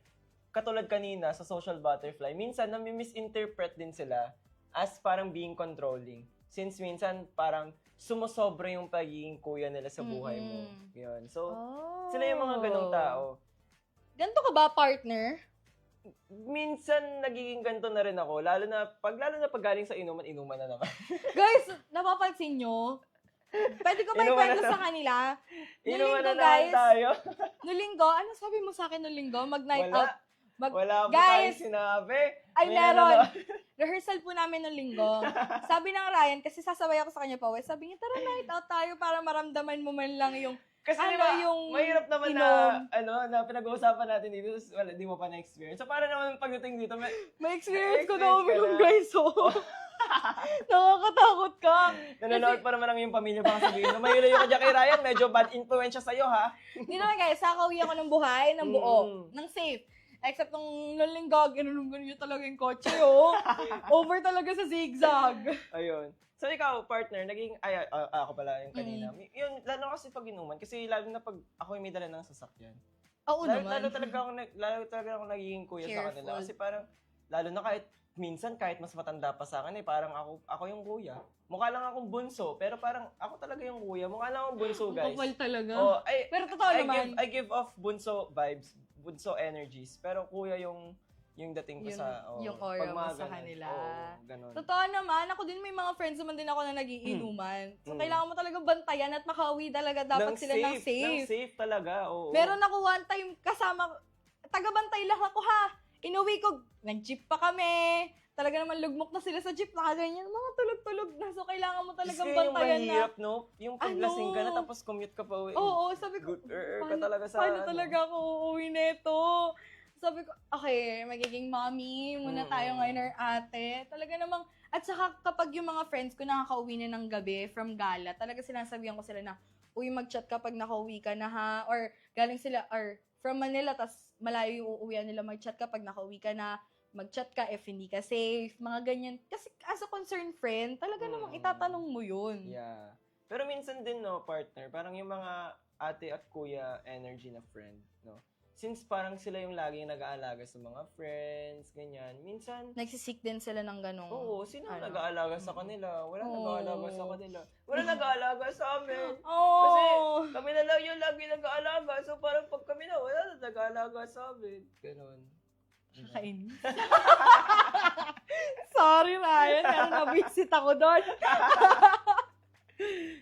katulad kanina sa social butterfly, minsan nami-misinterpret din sila as parang being controlling. Since minsan parang sumusobra yung pagiging kuya nila sa buhay mo. Mm-mm. Yun. So, Oh. sila yung mga ganong tao. Ganito ka ba, partner? Minsan nagiging ganito na rin ako, lalo na pag galing sa inuman na naman. Guys, napapansin nyo? Pwede ko pa Inuman ikwento na sa kanila. Inuman na Nung linggo, naman guys. tayo. Nung linggo, ano sabi mo sa akin nung linggo? Mag-night Wala. out. Wala po Guys! tayong sinabi. Ay, May meron. ano- Rehearsal po namin nung linggo. Sabi ng Ryan, kasi sasabay ako sa kanya pa, sabi niya, tara night out tayo para maramdaman mo man lang yung Kasi Ano di ba, yung mahirap naman inom? na pinag-uusapan natin dito, wala, di mo pa na-experience. So, para naman pagdating dito, may experience ko May na experience ka uminom, na. guys. Oh. Nakakatakot ka. nanonood pa naman ang iyong pamilya, baka sabihin, lumayo-layo ka dyan kay Ryan, medyo bad influence siya sa'yo, ha? Hindi naman guys, sakawi ako ng buhay, ng buo, Mm. ng safe. Except nung linggo, ginunong niyo talaga yung kotse, oh. Over talaga sa zigzag. Ayun. So, ikaw, partner, ako pala yung kanina. Yun, lalo kasi pag inuman, kasi lalo na pag ako yung may dala ng sasakyan. Oo Lalo naman. talaga ako nagiging kuya sa kanila. Careful. Kasi parang, lalo na kahit mas matanda pa sa akin parang ako yung kuya. Mukha lang akong bunso, pero parang ako talaga yung kuya. Mukha lang akong bunso, Ang guys. kapal talaga. Oh, Pero totoo naman. I give off bunso vibes, bunso energies, pero kuya yung dating ko Yung aura pag mo mga sa ganun. kanila. Oo, ganun. Totoo naman, ako din may mga friends naman din ako na nagiinuman. So, Mm. kailangan mo talaga bantayan at makauwi talaga dapat sila ng safe. Ng safe talaga, oo. Meron ako one time kasama, taga-bantay lang ako ha. Inuwi ko, nag-jeep pa kami. Talaga naman lugmok na sila sa jeep, nakaganyan, mga tulog-tulog na. So, kailangan mo talagang Kasi bantayan yung na. mahirap, no? Yung paglasing ka na tapos commute ka pa uwi. Oo, sabi ko, Good ka talaga sa paano talaga ako uuwi nito? Sabi ko, okay, magiging mommy muna tayo ngayon or ate. Talaga namang, at saka kapag yung mga friends ko nakakauwi na ng gabi from gala, talaga sinasabihan ko sila na, uy, mag-chat ka pag nakauwi ka na ha, or galing sila, or from Manila, tas malayo yung uuwian nila, mag-chat ka pag nakauwi ka na, mag-chat ka if hindi ka safe, mga ganyan. Kasi as a concerned friend, talaga namang itatanong mo yun. Yeah. Pero minsan din, no, partner, parang yung mga ate at kuya energy na friend, no? Since parang sila yung laging nag-aalaga sa mga friends, ganyan, minsan, Nagsisik din sila ng ganong. oo, sino ang Ano? nag-aalaga sa kanila? Wala Oo. nag-aalaga sa kanila. Wala nag-aalaga sa amin. Oh! Kasi kami na lang yung lagi nag-aalaga. So parang pag kami na, wala na nag-aalaga sa amin. Ganon. Kakain. Sorry, Ryan. Pero nabisit ako doon.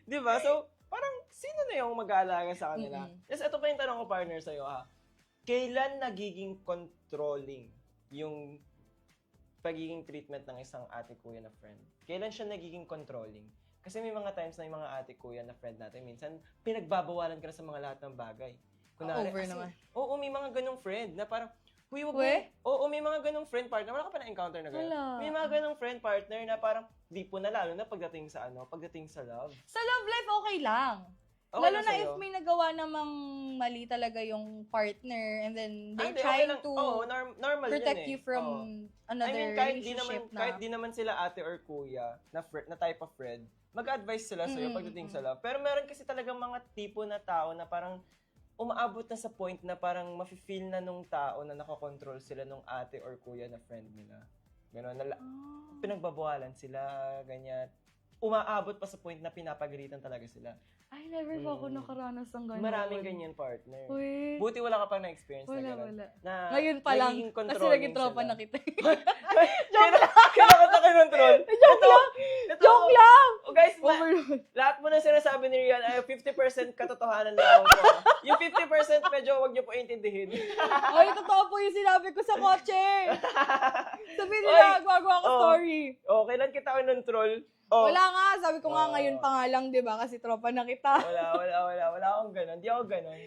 Di ba? So, parang sino na yung mag-aalaga sa kanila? Mm-mm. Yes, ito pa yung tanong ko, partner, sa'yo, ha? Kailan nagiging controlling yung pagiging treatment ng isang ate kuya na friend? Kailan siya nagiging controlling? Kasi may mga times na yung mga ate kuya na friend natin, minsan pinagbabawalan ka na sa mga lahat ng bagay. Over naman. Oo, may mga ganong friend na parang, huy, wag mo. We? Oo, may mga ganong friend partner. Wala ka pa na-encounter na gano'n? Wala. May mga ganong friend partner na parang, di po na lalo na pagdating sa love. Sa love life, okay lang. Okay Lalo lang na sa'yo? if may nagawa namang mali talaga yung partner and then they're Hindi, okay trying lang. to Oo, normal protect yun eh. you from Oo. another kahit relationship na. kahit di naman sila ate or kuya na type of friend, mag-advise sila sa'yo pagdating sa love. Pero meron kasi talagang mga tipo na tao na parang umaabot na sa point na parang mafe-feel na nung tao na nakakontrol sila nung ate or kuya na friend nila. Gano'n, pinagbabawalan sila, ganyan. Umaabot pa sa point na pinapagalitan talaga sila. Ay, never pa ako nakaranas ng gano'n. Maraming ganyan, partner. Uy. Buti wala ka pang na-experience na Wala, gano'n. wala. Na Ngayon pa lang, nagiging kasi controlling naging tropa sila. na kita. Kailangan kita kinontrol. Joke lang! Ito, Joke lang! oh, guys, Guys, Overload. lahat mo na sinasabi ni Rian ay 50% katotohanan lang po. Yung 50% medyo wag niyo po intindihin. Ay, totoo po yung sinabi ko sa kotse. Sabi nila, gagawa ko story. Oh, kailan kita troll? Oh. Wala nga, sabi ko nga ngayon pa nga lang, di ba? Kasi tropa na kita. Wala akong ganun. Di ako ganun.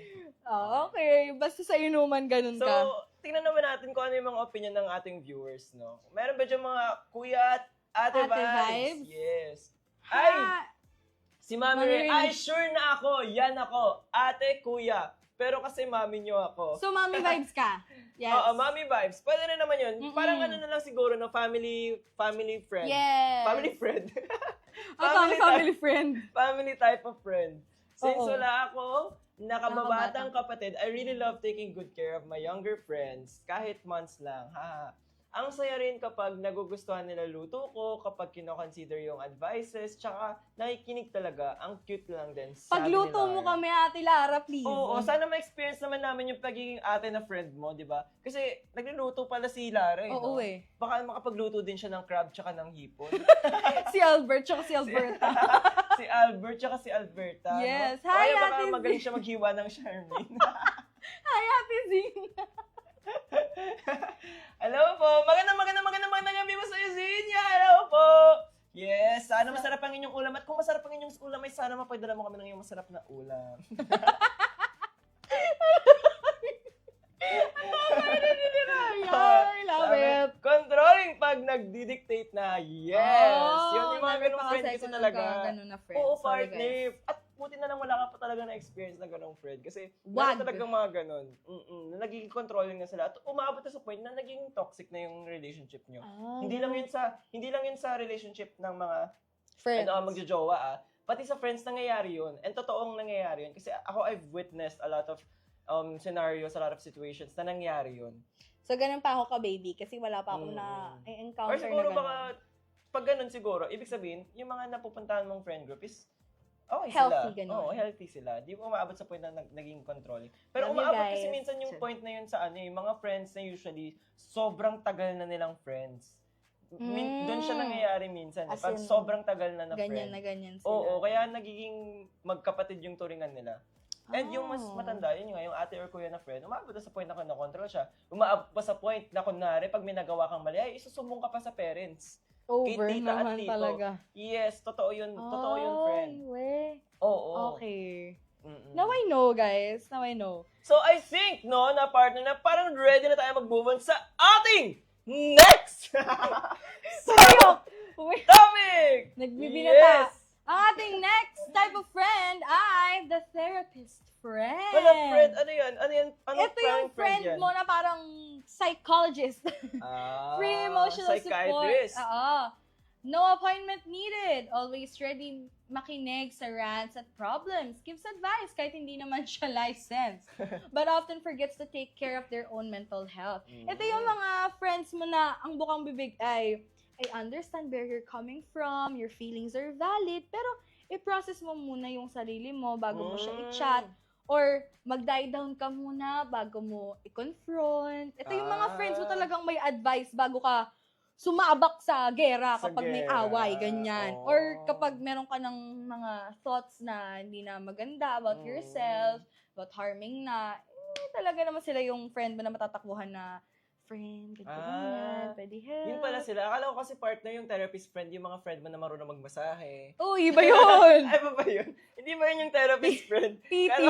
Okay. Basta sa inuman, ganun So, ka. tingnan naman natin kung ano yung mga opinion ng ating viewers, no? Meron ba dyan mga kuya at ate Ate vibes? vibes? Yes. Ha! Ay! Si Mami Mami Ray, Ray. ay sure na ako, yan ako. Ate, kuya. Pero kasi mami nyo ako. So, mommy vibes ka? Yes. Oo, mami vibes. Pwede na naman yun. Mm-mm. Parang ano na lang siguro, no? Family friend. Yes. Family friend. Family friend. Family type of friend. Since Oo. wala ako, nakababatang kapatid, I really love taking good care of my younger friends, kahit months lang. Ha. Ang saya rin kapag nagugustuhan nila luto ko, kapag kino-consider yung advices, tsaka nakikinig talaga. Ang cute lang din. sabi Pagluto ni mo Lara. kami, Ate Lara, please. Oo, sana ma-experience naman namin yung pagiging ate na friend mo, di ba? Kasi nagluluto pala si Lara, eh. Oo no? eh. Baka makapagluto din siya ng crab tsaka ng hipon. Si Albert, tsaka si Alberta. Si Albert tsaka si Alberta. Yes. No? Hi, Kaya baka Ate Z. magaling siya maghiwa ng Charmaine. Hi, Ate Zing. Hello po. Magandang gabi po sa iyo, Zinya. Hello po. Yes, sana masarap ang inyong ulam. At kung masarap ang inyong ulam, ay sana mapadala mo kami ng iyong masarap na ulam. I love it. Controlling pag nagdi-dictate na. Yes. Oh, Yun yung mga never ganong pa friend kasi kasi ako talaga. nagka-ganun na friend. Oo, Sorry, partner. At buti na lang wala ka pa talaga na experience na ganong friend. Kasi Wag. meron talagang mga ganon. Na nagiging controlling na sila. At umabot na sa point na naging toxic na yung relationship nyo. Ah. Hindi lang yun sa relationship ng mga Friends. magjojowa pati sa friends nangyayari yun. And totoong nangyayari yun. Kasi ako, I've witnessed a lot of scenarios, a lot of situations na nangyari yun. So, ganun pa ako ka-baby kasi wala pa ako na Or encounter na siguro ganun. baka, pag ganun siguro, ibig sabihin, yung mga napupuntahan mong friend group is okay Healthy, sila. ganun. Oo, healthy sila. Di mo umabot sa point na naging controlling. Pero Love you, umabot kasi guys. minsan yung point na yun sa mga friends na usually sobrang tagal na nilang friends. Doon siya nangyayari minsan. As Pag in, sobrang tagal na Ganyan friend. na ganyan sila. Oo, kaya nagiging magkapatid yung turingan nila. And yung mas Oh. matanda, yun nga, yung ate or kuya na friend, umabot na sa point na kinokontrol siya. Umabot pa sa point na kunwari, pag may nagawa kang mali, ay isusumbong ka pa sa parents. Over Kay tita at naman tito. talaga. Yes, totoo yun. Totoo yun, friend. Ay, Oo. okay. Mm-mm. Now I know, guys. Now I know. So, I think, no, na partner na parang ready na tayo mag-move on sa ating next Sayok! Wait, topic! nagbibinata. Yes! Ang ating next type of friend ay the therapist friend. Wala, friend, ano yan? Anong Ito yung friend yan? mo na parang psychologist. Ah, Free emotional psychiatrist. support. Oo. No appointment needed. Always ready makinig sa rants at problems. Gives advice kahit hindi naman siya licensed. But often forgets to take care of their own mental health. Ito yung mga friends mo na ang bukang bibig ay, I understand where you're coming from, your feelings are valid, pero i-process mo muna yung sarili mo bago mo siya i-chat. Or mag-die down ka muna bago mo i-confront. Ito yung mga friends mo talagang may advice bago ka sumabak sa gera Sa kapag may gera. away, ganyan. Oh. Or kapag meron ka ng mga thoughts na hindi na maganda about yourself, about harming na, talaga naman sila yung friend mo na matatakbuhan na, friend, ganyan, pwede help. Yun pala sila. Akala ko kasi partner yung therapist friend, yung mga friend mo na marunong magmasahe. Oh, iba yun! Ay, ba yun? Hindi ba yun yung therapist friend? PT.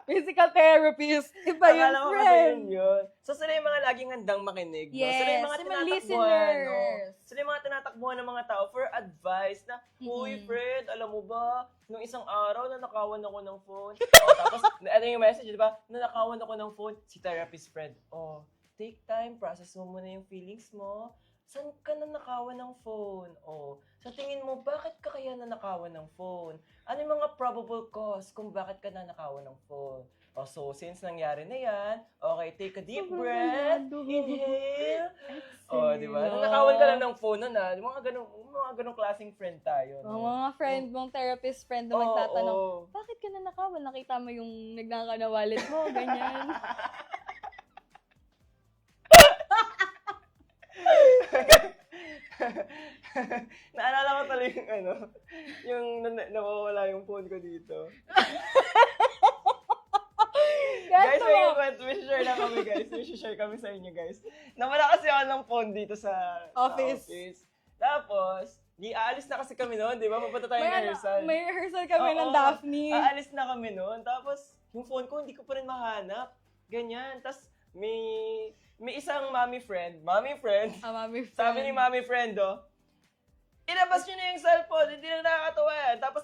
Physical therapist. Iba yun, Akala ko kasi friend. yun. So, sila yung mga laging handang makinig. No? Yes, Sila yung mga yung mga tinatakbuhan. listeners. No? Sila yung mga tinatakbuhan ng mga tao for advice na, uy, friend, alam mo ba, nung isang araw, nanakawan ako ng phone. Tapos, ano yung message, di ba? Nanakawan ako ng phone, si therapist friend. Take time, process mo muna yung feelings mo. Saan ka nanakawan ng phone? Sa tingin mo, bakit ka kaya nanakawan ng phone? Ano yung mga probable cause kung bakit ka nanakawan ng phone? So since nangyari na yan, okay, take a deep breath, inhale. Di ba? Nanakawan ka lang ng phone nun, mga ganong klaseng friend tayo. Ang No? mga friend mong therapist friend na magtatanong, bakit ka nanakawan? Nakita mo yung nagnaka na wallet mo, ganyan. Naalala ko talaga yung yung nawawala yung phone ko dito. Guys, may share na kami, guys. May share kami sa inyo, guys. Nawala kasi ako ng phone dito sa Office. Tapos, aalis na kasi kami noon, di ba? Mapunta tayo ng rehearsal. May rehearsal kami ng Oo, Daphne. Aalis na kami noon. Tapos, yung phone ko, hindi ko pa rin mahanap. Ganyan. Tapos, may isang mommy friend. Mami friend. Sabi ni mommy friend, inabas nyo na yung cellphone, hindi na nakakatawa yan. Tapos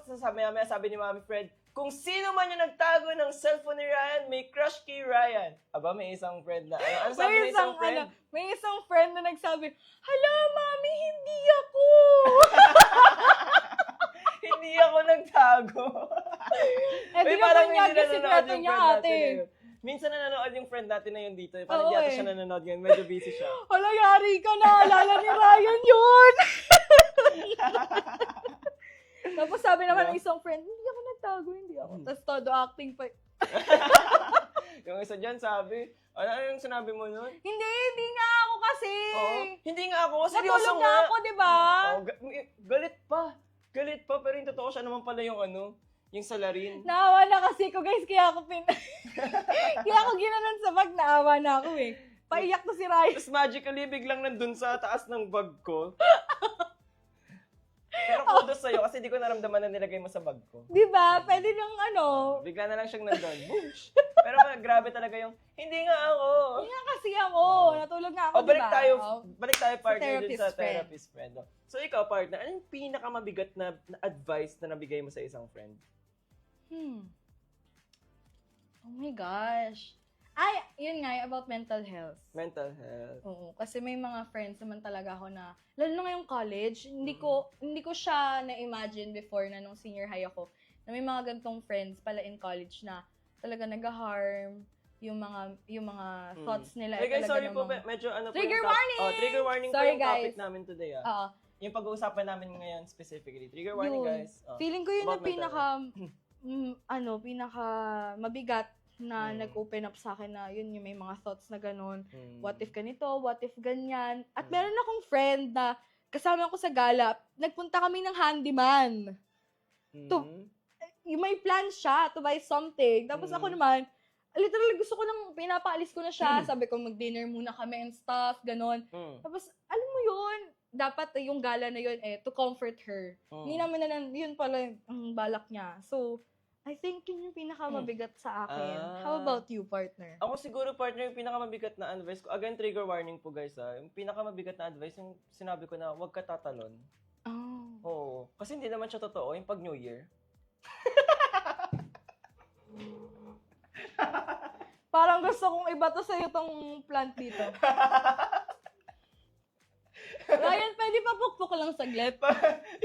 sabi ni mommy friend, kung sino man yung nagtago ng cellphone ni Ryan, may crush kay Ryan. Aba, may isang friend na. Ano sabi ng isang friend? May isang friend na nagsabi, hala, mami, hindi ako. Hindi ako nagtago. Di ba parang niya, hindi kasi nanonood kwento yung niya, friend natin ate. na yun. Minsan nanonood yung friend natin na yun dito. Parang Oo, di ata eh. siya nanonood ngayon. Medyo busy siya. Hala, yari ka na. Alala ni Ryan yun. Tapos sabi naman ng isang friend, hindi ako nagtago, hindi ako. Tapos todo acting pa. Yung isa dyan sabi, ano yung sinabi mo nun? Hindi nga ako kasi. Oo. Hindi nga ako. Seryoso Natulog nga. na ako, di ba? Oh, galit pa. Galit pa. Pero yung totoo siya naman pala yung yung salarin. Naawa na kasi ko, guys. Kaya ako kaya ako ginanon sa bag. Naawa na ako eh. Paiyak na si Ryan. Tapos magically, biglang nandun sa taas ng bag ko. Pero kudos sa'yo kasi di ko naramdaman na nilagay mo sa bag ko. Di ba? Pwede nang Bigla na lang siyang nandun. Boom! Pero grabe talaga yung, hindi nga ako. Hindi nga kasi ako. Natulog nga ako, O, balik diba? balik tayo partner dun therapist sa friend. therapist friend. So ikaw partner, ano yung pinakamabigat na advice na nabigay mo sa isang friend? Oh my gosh. Ay, yun nga, about mental health. Mental health. Oo, kasi may mga friends naman talaga ako na, lalo na ngayong college, hindi ko siya na-imagine before na nung senior high ako, na may mga gantong friends pala in college na talaga nag-harm yung mga thoughts nila. Hey guys, talaga sorry po, namang- medyo Trigger po yung warning! trigger warning Sorry, po yung topic guys. namin today. Oo. Yung pag-uusapan namin ngayon specifically. Trigger warning, Yun. guys. Feeling ko yun About ang pinaka mabigat na nag-open up sa akin na yun yung may mga thoughts na ganun. What if ganito? What if ganyan? At meron akong friend na kasama ko sa gala, nagpunta kami ng handyman. Yung may plan siya to buy something. Tapos ako naman, literally gusto ko nang pinapaalis ko na siya. Sabi ko mag-dinner muna kami and stuff, ganun. Tapos alam mo yun, dapat yung gala na yun to comfort her. Hindi naman na yun pala ang balak niya. So, I think yun yung pinakamabigat sa akin. How about you, partner? Ako siguro, partner, yung pinakamabigat na advice ko, again, trigger warning po guys yung pinakamabigat na advice, yung sinabi ko na huwag ka tatalon. Oh. Oo. Kasi hindi naman siya totoo, yung pag New Year. Parang gusto kong ibato sa'yo tong plant dito. Ryan, pwede pa pukpuk lang saglit.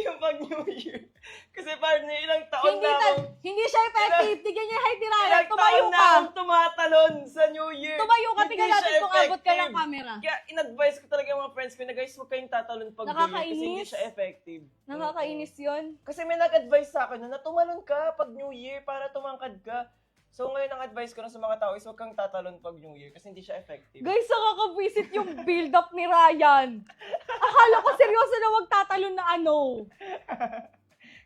Yung pag New Year. Kasi partner, ilang taon na akong... Hindi siya effective. Tignan niya, hi, Ryan. Ilang Tumayo taon na ka. akong tumatalon sa New Year. Tumayo ka. Hindi Tingnan siya natin kung abot ka ng effective. camera. Kaya in-advise ko talaga yung mga friends ko na guys, huwag kayong tatalon pag New Year kasi hindi Nakakainis. siya effective. Nakakainis yun. Kasi may nag-advise sa akin na tumalon ka pag New Year para tumangkad ka. So ngayon ang advice ko na sa mga tao is huwag kang tatalon pag New Year kasi hindi siya effective. Guys, nakakabwisit yung build-up ni Ryan. Akala ko seryoso na wag tatalon na ano.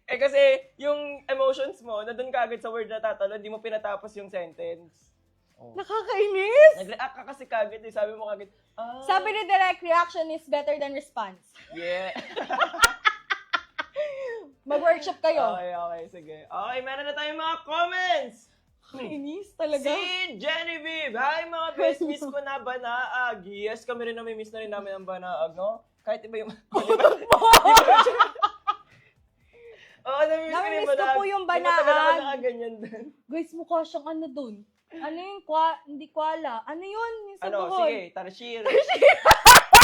Kasi yung emotions mo, na doon ka agad sa word na tatalon, di mo pinatapos yung sentence. Nakakainis. Nag-react ka kasi kagad sabi mo kagad, Sabi ni Direct, reaction is better than response. yeah. Mag-workshop kayo. Okay, sige. Okay, meron na tayong mga comments! Nakakainis talaga. Si Genevieve! Hi mga best miss ko na Banaag! Yes, kami rin nami-miss na rin namin ang Banaag, no? Kahit iba yung... Oo, nami-miss ko rin Nami-miss ko po yung Matagal ako Banaag. nakaganyan din. Guys, mukha siyang ano dun. Ano yung hindi kwala. Ano yun? Yung sa Ano, buhol. sige, tarshir.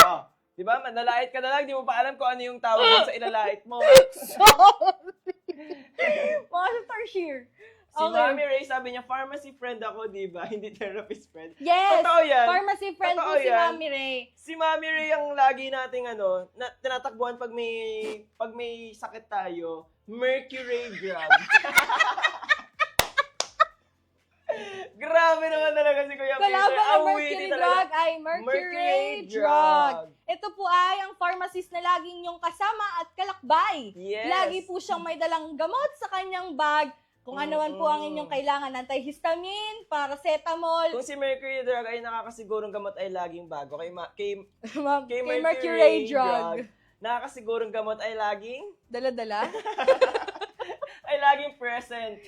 Oh, di ba? Manlalait ka na lang, di mo pa alam kung ano yung tawag dun sa ilalait mo. Mukha siyang tarshir. Si Mami Ray sabi niya, pharmacy friend ako, di ba? Hindi therapist friend. Yes! Totoo yan. Pharmacy friend Totoo ko si yan. Mami Ray. Si Mami Ray ang lagi nating tinatakbuhan pag may sakit tayo, Mercury drug. Grabe naman talaga si Kuya Peter. Kalaban ng Ang mercury witty drug talaga. ay mercury drug. Ito po ay ang pharmacist na laging yung kasama at kalakbay. Yes. Lagi po siyang may dalang gamot sa kanyang bag. Kung ano man po ang inyong kailangan, antihistamine, paracetamol, Kung si mercury drug ay nakakasigurong gamot ay laging bago. Kay kay mercury drug. Nakakasigurong gamot ay laging Dala-dala. present.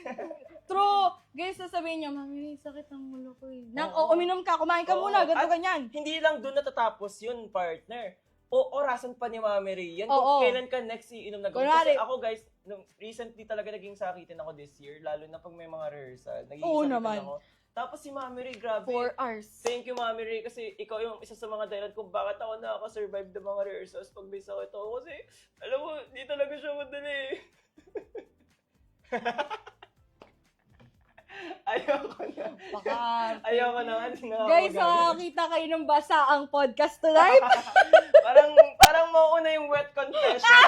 True. Guys, sasabihin niya, Mami, sakit ang ulo ko eh. Oo. Uminom ka, kumain ka Oo. muna, ganito At ganyan. Hindi lang doon natatapos yun, partner. O orasan pa ni Mami Ray yan Oo. kung kailan ka next iinom na gamot. Kunwari- Kasi ako guys, recently talaga naging sakitin ako this year, lalo na pag may mga rehearsal. Naging Oo sakitin naman. ako. Tapos si Mami Ray, grabe. 4 hours. Thank you, Mami Ray, kasi ikaw yung isa sa mga dahilan kung bakit ako nakaka-survive ng mga rehearsals pag may sakit ako. Kasi, alam mo, di talaga siya madali. Ayoko na. Ayoko na. Guys, makakita kayo ng basa ang podcast tonight. parang mauuna yung wet confession.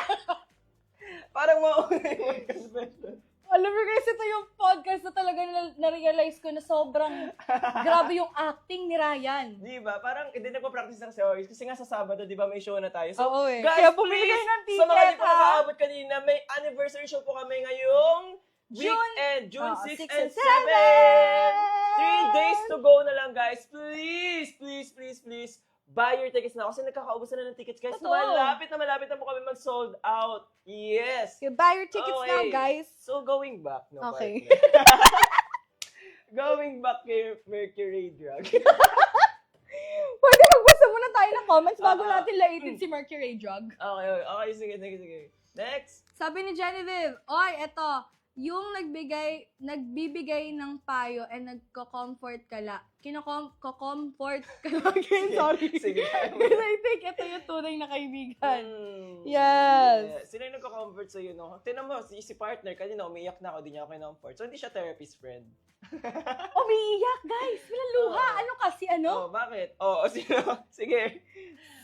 Parang mauuna yung wet confession. Alam mo guys, ito yung podcast na talaga na-realize ko na sobrang grabe yung acting ni Ryan. Di ba? Parang hindi nagpa-practice ng series kasi nga sa Sabado, di ba, may show na tayo. So, Oo eh. guys, Kaya bumili please, kayo ng sa mga ticket, di pa ha? nakaabot kanina, may anniversary show po kami ngayong weekend, June 6 and 7. 3 days to go na lang, guys. Please, buy your tickets na. Kasi nagkakaubos na ng tickets, guys. Totoo. Malapit na po kami mag-sold out. Yes. You buy your tickets Okay. now, guys. So, going back, no, Okay. partner. Going back kay Mercury Drug. Pwede magbasa muna tayo ng comments bago Ah. natin laitin si Mercury Drug. Okay, sige. Next. Sabi ni Genevieve, oy, eto, yung nagbibigay ng payo and nagko-comfort ka la. Kino-comfort ka lagi. Sorry. Sige. Because I think ito yung tunay na kaibigan. Yes. Yes. Sino yung nagko-comfort sa'yo, no? Tinan mo, si partner, kanina umiyak na ako, di niya ako kinomfort. So, hindi siya therapist friend. Umiiyak, guys. Walang luha. Oo. Ano kasi, ano? Oh, bakit? Sino? Sige.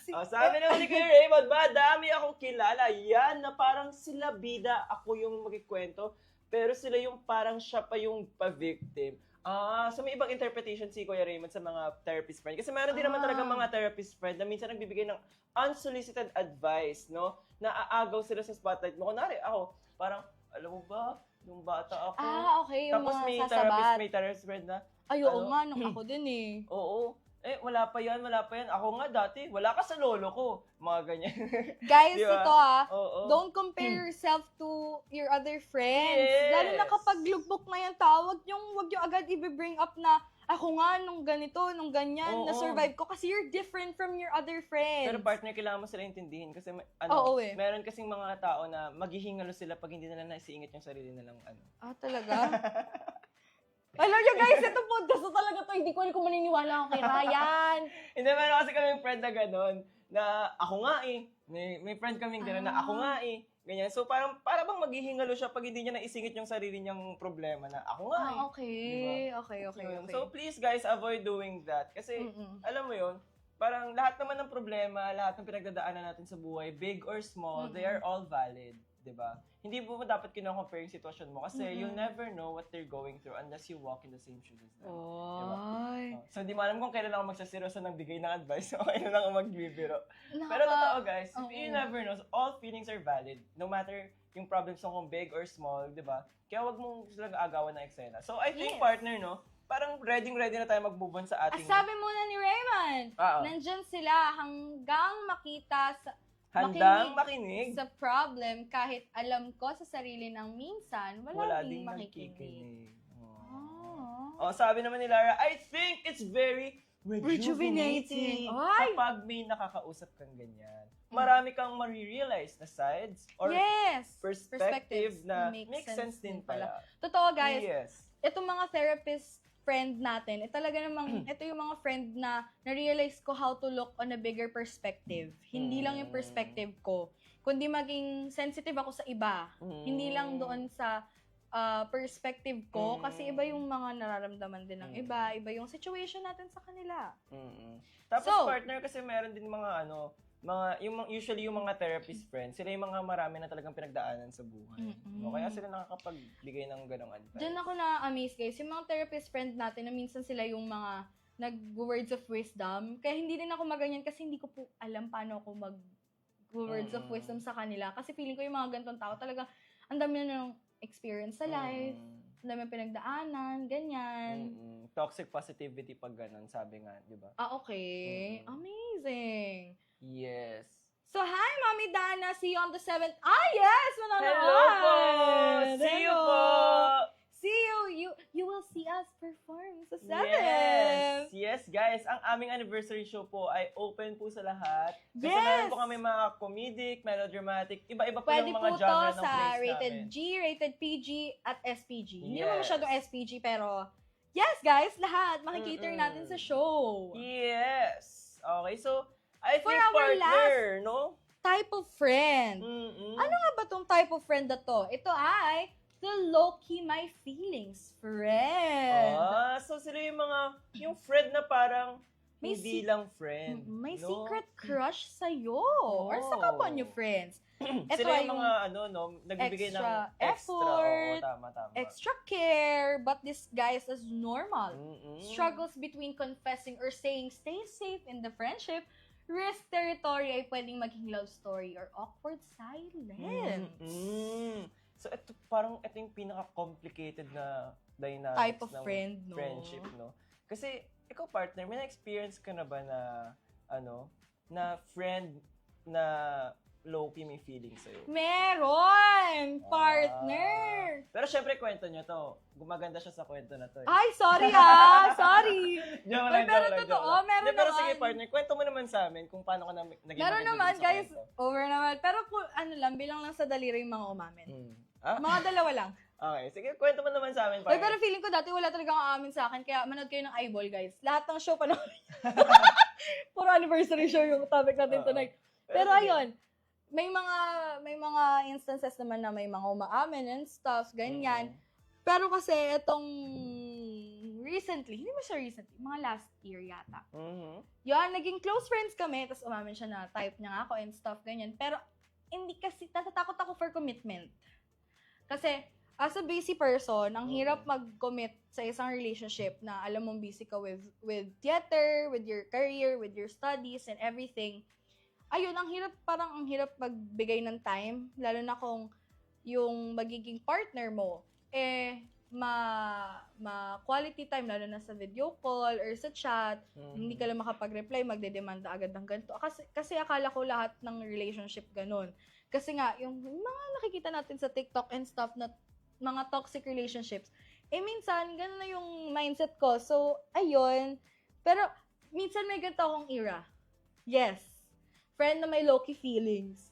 Sabi naman ni Kuya Raymond, dami akong kilala. Yan, na parang sila bida, ako yung magkikwento. Pero sila yung parang siya pa yung pa-victim. So may ibang interpretation si Kuya Raymond sa mga therapist friend. Kasi meron din naman talaga mga therapist friend na minsan nagbibigay ng unsolicited advice, no? Na aagaw sila sa spotlight mo. Kunwari, ako, parang, alam mo ba, nung bata ako. Okay. Yung Tapos mga may sasabat. therapist friend na, Ay, oo ano? nga, nung ako din eh. oo, wala pa yan. Ako nga dati, wala ka sa lolo ko. Mga ganyan. Guys, Di ba? ito Oo. don't compare yourself to your other friends. Yes. Lalo na kapag lugbok na yung tao, wag yung agad i-bring up na ako nga nung ganito, nung ganyan, Oo. na-survive ko kasi you're different from your other friends. Pero partner, kailangan mo sila intindihin kasi Oo eh. meron kasing mga tao na maghihingalo sila pag hindi nila naisiingit yung sarili nilang Talaga? Alam nyo guys, ito podcast na talaga to. Hindi ko alam kung maniniwala ako kay Ryan. Hindi, meron kasi kaming friend na gano'n, na ako nga may friend kaming gano'n na ako nga ganyan. So parang para bang maghihingalo siya pag hindi niya naisingit yung sarili niyang problema na ako nga Okay. Diba? Okay. Yun. So please guys, avoid doing that. Kasi alam mo yun, parang lahat naman ng problema, lahat ng pinagdadaanan natin sa buhay, big or small, they are all valid. Diba? Hindi mo dapat kino-compare yung sitwasyon mo kasi you'll never know what they're going through unless you walk in the same shoes as them. Diba? So, hindi mo alam kung kailan ako magsaseryoso ng bigay ng advice o kailan ako magbibiro. Pero totoo guys, you never know. All feelings are valid. No matter yung problems mo kung big or small, di ba? Kaya wag mong silang agawan ng eksena. So, I think partner, no? Parang ready na tayo mag-move on sa ating... Sabi muna ni Raymond, nandyan sila hanggang makita sa... Handang makinig sa problem kahit alam ko sa sarili ng minsan, wala ding makikinig. Sabi naman ni Lara, I think it's very rejuvenating. Kapag may nakakausap kang ganyan. Marami kang marirealize na sides or perspective na make sense din pala. Totoo guys, Yes. itong mga therapist friend natin, talaga namang, ito yung mga friend na na-realize ko how to look on a bigger perspective. Hindi lang yung perspective ko, kundi maging sensitive ako sa iba. Hindi lang doon sa perspective ko, kasi iba yung mga nararamdaman din ng iba yung situation natin sa kanila. Tapos partner, kasi meron din mga usually yung mga therapist friends, sila yung mga marami na talagang pinagdaanan sa buhay. No? Kaya sila nakakapagbigay ng ganong advice. Diyan ako na-amaze guys, yung mga therapist friend natin na minsan sila yung mga nag-words of wisdom. Kaya hindi din ako maganyan kasi hindi ko po alam paano ako mag-words of wisdom sa kanila. Kasi feeling ko yung mga ganitong tao talaga, ang dami na ng experience sa life, ang dami pinagdaanan, ganyan. Toxic positivity pag ganon, sabi nga, di ba? Okay. Amazing. Yes. So, hi, Mommy Dana. See you on the 7th. Ah, yes! Manonood! Hello po! See you po! See you. You will see us perform sa 7th. Yes! Yes, guys. Ang aming anniversary show po ay open po sa lahat. Kasi meron po kami mga comedic, melodramatic, iba-iba po Pwede yung po mga to genre ng sa plays rated namin. G, rated PG, at SPG. Hindi Yes. naman masyadong SPG, pero yes, guys, lahat. Makikita natin sa show. Yes! Okay, so, I For think our partner, no? Type of friend. Ano nga ba tong type of friend na to? Ito ay the low-key my feelings friend. So sila yung friend na parang May hindi lang friend. May no? secret crush sa'yo. Or sa kapwa niyo friends. Ito Sila ay yung mga nagbibigay ng extra extra. effort, Oo, tama. extra care, but disguised as normal. Mm-mm. Struggles between confessing or saying stay safe in the friendship, risk territory ay pwedeng maging love story or awkward silence. Mm-mm. So ito yung pinaka-complicated na dynamics Type of ng friend, no? friendship, no? Kasi ikaw partner, may na-experience ka na ba na na friend na low-key may feelings sa'yo? Meron! Partner! Pero syempre, kwento nyo to. Gumaganda siya sa kwento na to. Ay, sorry sorry! Joke Ay, lang, pero joke lang, totoo, joke lang. meron Pero naman. sige partner, kwento mo naman sa amin kung paano ka naging Meron maganda naman, sa guys. kwento. Over naman. Pero bilang lang sa daliri yung mga umamin. Ah? Mga dalawa lang. Okay, sige, kwento mo naman sa amin, Uy, partner. pero feeling ko dati wala talagang aamin sa akin, kaya manood kayo ng eyeball, guys. Lahat ng show panoorin. Puro anniversary show yung topic natin tonight. Pero sige. ayun, may mga instances naman na may mga umaamin and stuff, ganyan. Pero kasi itong recently, hindi mo siya recently, mga last year yata. Yun, naging close friends kami, tapos umamin siya na type niya nga ako and stuff, ganyan. Pero hindi kasi, natatakot ako for commitment. Kasi, as a busy person, ang hirap mag-commit sa isang relationship na alam mong busy ka with theater, with your career, with your studies, and everything. Ayun, ang hirap magbigay ng time, lalo na kung yung magiging partner mo, quality time, lalo na sa video call or sa chat, hindi ka lang makapag-reply, magdedemanda agad ng ganito. Kasi akala ko lahat ng relationship ganun. Kasi nga, yung mga nakikita natin sa TikTok and stuff na mga toxic relationships, minsan, ganun na yung mindset ko. So, ayun. Pero, minsan may ganito akong era. Yes. Friend na may low-key feelings.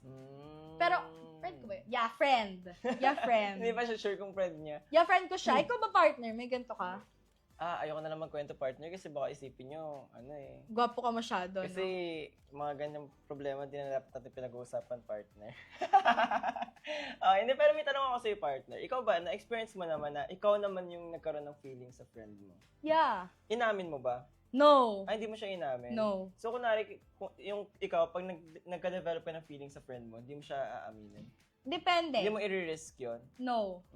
Pero, friend ko ba yun? Yeah, friend. Yeah, friend. Hindi pa siya sure kung friend niya. Yeah, friend ko siya. Ikaw ba partner? May ganito ka? Ayoko na lang magkwento partner kasi baka isipin nyo, Gwapo ka masyado, Kasi mga ganyang problema din na dapat natin pinag-uusapan, partner. Hindi, pero may tanong ako sa'yo, partner. Ikaw ba, na-experience mo naman na ikaw naman yung nagkaroon ng feeling sa friend mo? Yeah. Inamin mo ba? No. Ay, hindi mo siya inamin? No. So, kunwari, yung ikaw, pag nagka-develop ka ng feeling sa friend mo, hindi mo siya aaminin? Depende. Hindi mo i-risk yun? No.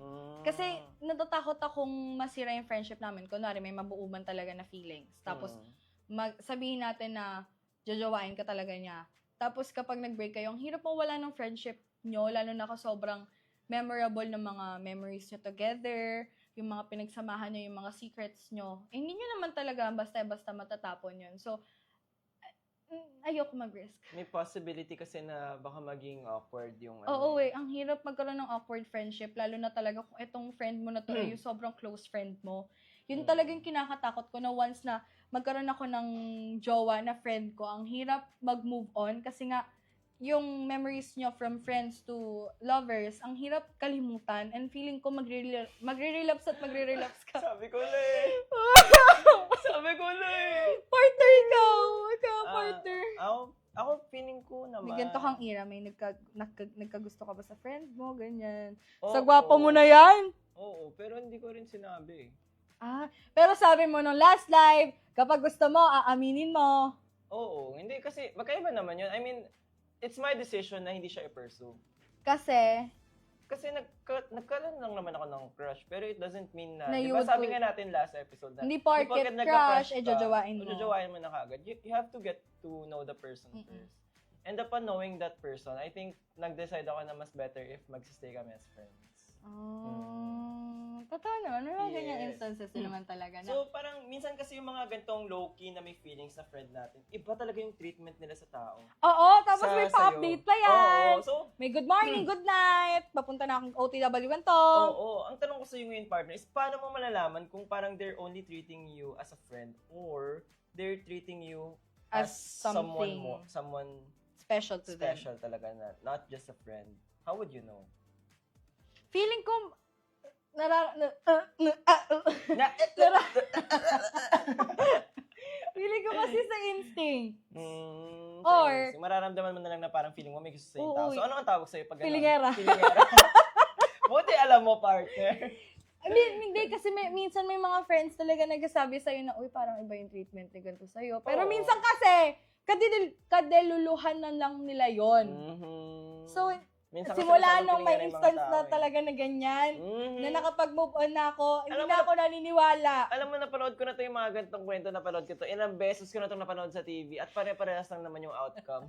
Kasi natatakot akong masira yung friendship namin. Kunwari, may mabuuban talaga na feelings. Tapos, sabihin natin na jajawain ka talaga niya. Tapos, kapag nag-break kayo, ang hirap mo wala ng friendship nyo, lalo na sobrang memorable na mga memories nyo together, yung mga pinagsamahan nyo, yung mga secrets nyo. Hindi nyo naman talaga basta-basta matatapon yun. So, ayoko mag-risk. May possibility kasi na baka maging awkward yung Oo, ang hirap magkaroon ng awkward friendship, lalo na talaga kung itong friend mo na to ay yung sobrang close friend mo. Yun talagang kinakatakot ko na once na magkaroon ako ng jowa na friend ko, ang hirap mag-move on kasi nga yung memories nyo from friends to lovers, ang hirap kalimutan and feeling ko magre-relapse at magre-relapse ka. Sabi ko na eh. Partner ikaw! Ikaw, partner. Ako, feeling ko naman. May ganito kang era, may nagkagusto ka ba sa friend mo, ganyan. Oo, Sa gwapo mo na yan. Oo, pero hindi ko rin sinabi. Pero sabi mo nung last live, kapag gusto mo, aaminin mo. Oo, hindi kasi magkaiba naman yun. I mean, it's my decision na hindi siya i-pursue. Kasi, Kasi nagkaroon lang naman ako ng crush, pero it doesn't mean na, Na di you ba would sabi put- nga natin last episode na, hindi porket nagka-crush crush, ka, jojowain mo. jojowain mo na kagad. You have to get to know the person Mm-mm. first. And upon knowing that person, I think nag-decide ako na mas better if mag-stay kami as friends. Totoo naman. May mga ganyang Yes. instances din naman talaga na. So, parang minsan kasi yung mga gantong low-key na may feelings na friend natin, iba talaga yung treatment nila sa tao. Oo, tapos may Sa'yo. pa-update pa yan. Oo, so, May good morning, good night. Papunta na akong OTW to. oo. Ang tanong ko sa iyo ngayon, partner, is paano mo malalaman kung parang they're only treating you as a friend or they're treating you As someone something more, someone special to them. special talaga na, not just a friend. How would you know? Feeling ko, Na, feeling ko kasi sa instinct. or, Or- mararamdaman mo na lang na parang feeling mo may gusto sa'yo Oo, tao. So, ano ang tawag sa'yo pag gano'n? Feelingera. Feelingera. Buti alam mo, partner. Hindi, kasi minsan may mga friends talaga nagsasabi sa'yo na, uy, parang iba yung treatment ni ganito sa'yo. Pero Oo. minsan kasi, kadeluluhan na lang nila yon. Mhm. So, Minsan kasi simula masyadong nung may feelingera yung mga instance tao na eh. talaga na ganyan, Mhm. na nakapag-move on na ako, hindi Alam mo na na- ako naniniwala. Alam mo, napanood ko na to yung mga ganitong kwento, napanood ko to. Ilang beses ko na itong napanood sa TV at pare-parehas lang naman yung outcome.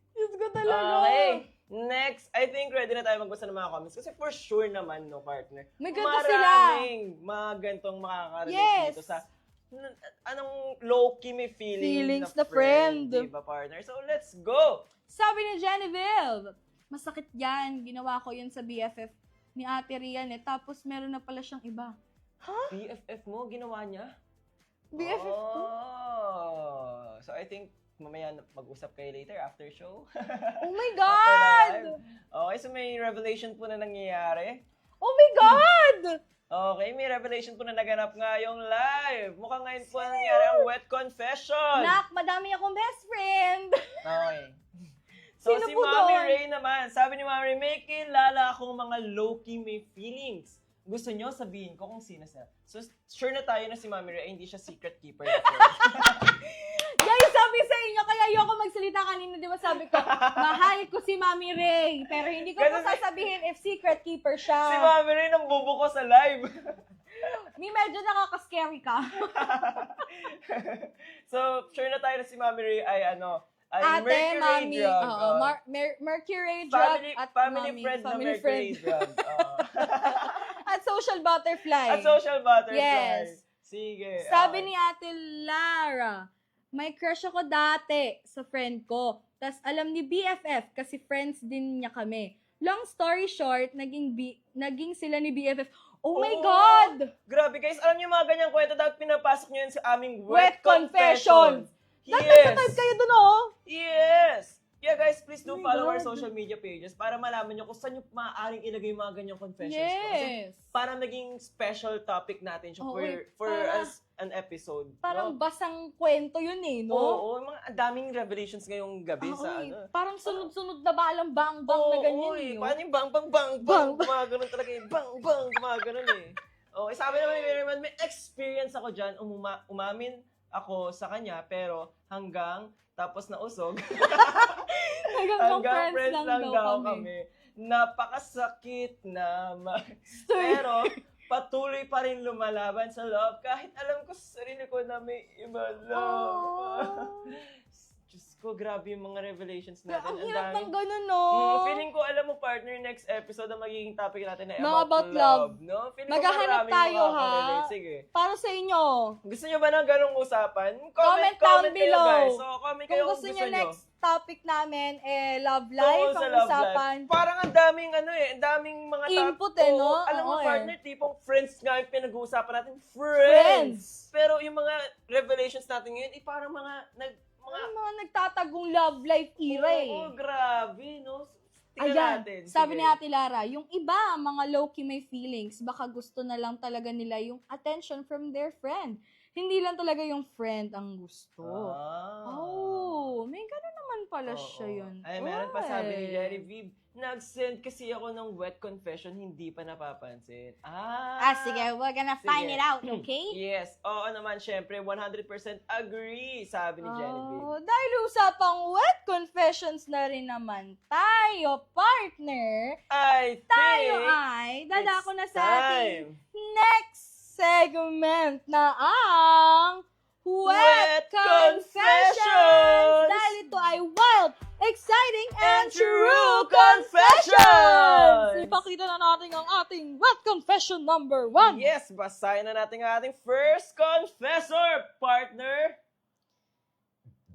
Diyos ko talaga. Okay. Next, I think ready na tayo magbasa ng mga comments. Kasi for sure naman, no, partner. May ganda sila. Maraming mga ganitong makaka-relate Yes. dito sa anong low-key may Feelings na na friend. Diba, partner? So, let's go! Sabi ni Genevieve, masakit yan. Ginawa ko yun sa BFF ni Ate Rian eh. Tapos meron na pala siyang iba. BFF mo, ginawa niya? BFF ko? Oh. So, I think mamaya mag-usap kayo later after show. Oh my After God! the live. Okay, so may revelation po na nangyayari. Oh my God! Okay, may revelation po na naganap ngayong live. Mukhang ngayon po nangyari ang wet confession. Nak, madami akong best friend. Okay. So, Sino si po Mami doon? Ray naman, sabi ni Mami Ray, may kilala akong mga low-key may feelings. Gusto nyo sabihin ko kung sino sila. So, sure na tayo na si Mami Ray ay hindi siya secret keeper. Guys, sabi sa inyo, kaya ayoko magsalita kanina, di ba sabi ko, mahal ko si Mami Ray. Pero hindi ko po Kasi sasabihin if secret keeper siya. Si Mami Ray nang bubuko sa live. Ni medyo nakaka-scary ka. So, sure na tayo na si Mami Ray ay ay Ate, Mercury Mami, drug. oo, Mercury drug at family Mami, friend na family Mercury friend. drug. At social butterfly. At social butterfly. Yes. Sige. Sabi okay. ni Ate Lara, may crush ako dati sa friend ko. Tas alam ni BFF kasi friends din niya kami. Long story short, naging sila ni BFF. Oh my Oh! God! Grabe guys, alam niyo yung mga ganyang kwento, dapat pinapasok niyo yun sa aming Wet wet confessions. confessions. Nag-type kayo dun, oh! Yes! Yeah guys, please do Oh my follow our God. social media pages para malaman nyo kung saan nyo maaaring ilagay yung mga ganyang confessions ko. Kasi Yes! para maging special topic natin siya Oo, for para- as an episode. Parang no? basang kwento yun eh, no? Oo, mga ang daming revelations ngayong gabi Ah, sa oy, ano. parang sunod-sunod na balang bang-bang na ganyan oy, eh. oh. paano yung bang, bang, bang, bang, gumaganon talaga yung bang, bang, gumaganon eh. Okay, sabi naman ni Merriman, may experience ako dyan, umamin ako sa kanya, pero hanggang tapos na usog. Hanggang Hanggang friends lang daw kami. Napakasakit naman. Pero patuloy pa rin lumalaban sa love kahit alam ko sa sarili ko na may iba love. Oh. Diyos ko, grabe yung mga revelations natin. Ang Ang hirap dami. ng ganun, no? Feeling ko, alam mo, partner, next episode ang magiging topic natin ay Mga about love. No? Feeling Maghahanap ko maraming tayo, makaka-relate. ha? Sige. Para sa inyo. Gusto nyo ba ng ganong usapan? Comment down kayo, below. guys. So, comment kayo Kung gusto niyo next topic namin, love life, Tungkol sa ang love usapan. life. Parang ang daming ang daming mga Input topic. no? Oo, alam mo, Oo, partner, tipong friends nga yung pinag-uusapan natin. Friends! Pero yung mga revelations natin ngayon, parang Mga nagtatagong love life era eh. Oo, grabe, no? Tingnan Ayan, natin. sabi Sige. ni Ate Lara, yung iba, mga low-key may feelings, baka gusto na lang talaga nila yung attention from their friend. Hindi lang talaga yung friend ang gusto. Ah. Oh, may gano'n naman meron pala Oo. siya yun. Ay, meron pa sabi ni Uy. Genevieve, nag-send kasi ako ng wet confession, hindi pa napapansin. Sige, we're gonna find Sige. it out, okay? Yes. Oo naman, syempre, 100% agree, sabi ni Genevieve. Oh, dahil usapang wet confessions na rin naman tayo, partner. I think Tayo ay dadako na sa ating next segment na ang Wet Wet Confessions! Confessions! Dahil ito ay wild, exciting, and And true true confessions! confessions! Ipakita na natin ang ating Wet Confession number 1. Yes, basahin na natin ang ating first confessor, partner.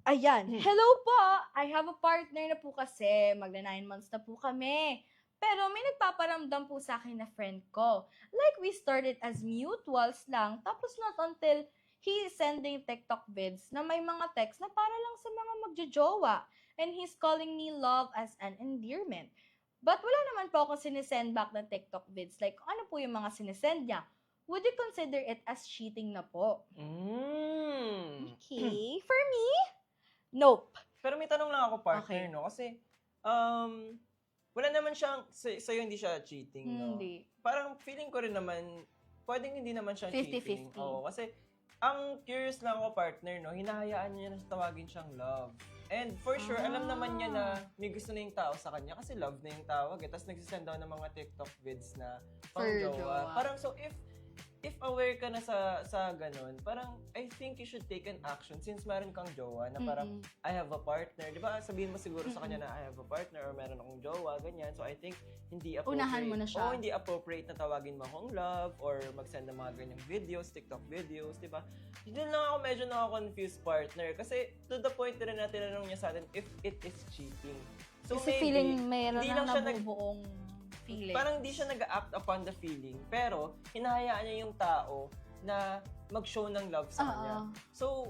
Ayan. Hello po! I have a partner na po kasi. Magna 9 months na po kami. Pero may nagpaparamdam po sa akin na friend ko. Like we started as mutuals lang, tapos not until he is sending TikTok vids na may mga text na para lang sa mga magjojowa. And he's calling me love as an endearment. But wala naman po ako sinesend back ng TikTok vids. Like, ano po yung mga sinesend niya? Would you consider it as cheating na po? Okay. For me, nope. Pero may tanong lang ako, partner, Okay. no? Kasi, wala naman siyang, sa'yo hindi siya cheating, no? Hindi. Parang feeling ko rin naman, pwedeng hindi naman siya 50-50. cheating. Oo, kasi, ang curious lang ako, partner, no? Hinahayaan niya na tawagin siyang love. And for sure, alam naman niya na may gusto na yung tao sa kanya kasi love na yung tawag. Tapos nagsisend daw ng mga TikTok vids na pang For jowa. jowa. Parang so, if aware ka na sa ganun, parang I think you should take an action since meron kang jowa na parang I have a partner. Di ba? Sabihin mo siguro sa kanya na I have a partner or meron akong jowa, ganyan. So I think hindi appropriate. Unahan mo na siya. Oo, hindi appropriate na tawagin mo akong love or mag-send ng mga ganyang videos, TikTok videos, di ba? Doon lang ako medyo naka-confused, partner. Kasi to the point rin na tinanong niya sa atin if it is cheating. So Kasi maybe, feeling mayroon hindi na lang siya nabubuong feeling. parang hindi siya nag-act upon the feeling, pero hinahayaan niya yung tao na mag-show ng love sa kanya. So,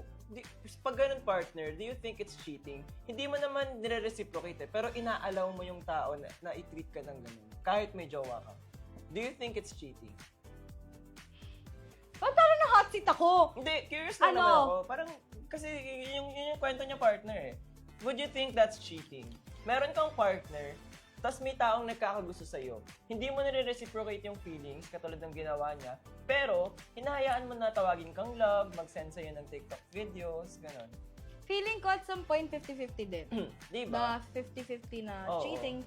pag ganun, partner, do you think it's cheating? Hindi mo naman nire-reciprocate pero inaalaw mo yung tao na i-treat ka ng ganun, kahit may jowa ka. Do you think it's cheating? Ba't parang na-hot seat ako? Hindi, curious lang naman ako. Parang, kasi yun yung kwento niya, partner eh. Would you think that's cheating? Meron kang partner, tas may taong nagkakagusto sa'yo. Hindi mo nire-reciprocate yung feelings, katulad ng ginawa niya, pero hinahayaan mo na tawagin kang love, mag-send sa'yo ng TikTok videos, gano'n. Feeling ko at some point 50-50 din. Di ba? The 50-50 na Oo. cheating.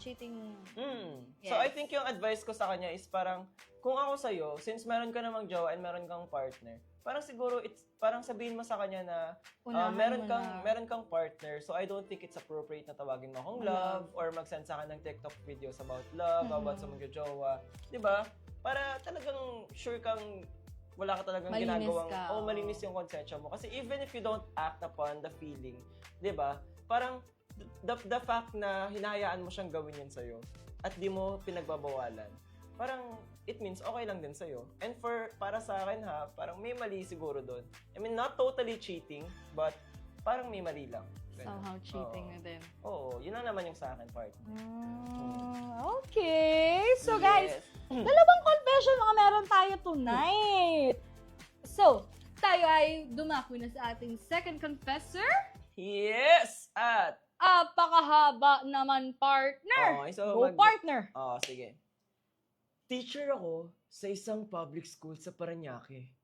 So I Yes. think yung advice ko sa kanya is parang, kung ako sa'yo, since meron ka namang jowa and meron kang partner, parang siguro parang sabihin mo sa kanya na Unahan meron mo kang na. meron kang partner, so I don't think it's appropriate na tawagin mo akong love or mag-send sa akin ng TikTok videos about love, about sa mga jowa, 'di ba? Para talagang sure kang wala ka talagang Malinis ginagawang ka, malinis yung konsensya mo kasi even if you don't act upon the feeling, 'di ba? Parang the fact na hinahayaan mo siyang gawin yan sa'yo at di mo pinagbabawalan, parang it means okay lang din sa'yo. And para sa akin ha, parang may mali siguro doon. I mean, not totally cheating, but parang may mali lang. Ganun. Somehow cheating Oo. na din. Oo, yun lang naman yung sa akin part. Okay. So guys, Yes. dalawang confession mga meron tayo tonight. So, tayo ay dumako na sa ating second confessor. Yes! At, Apakahaba naman, partner. okay, so Go, partner. sige. Teacher ako sa isang public school sa Parañaque.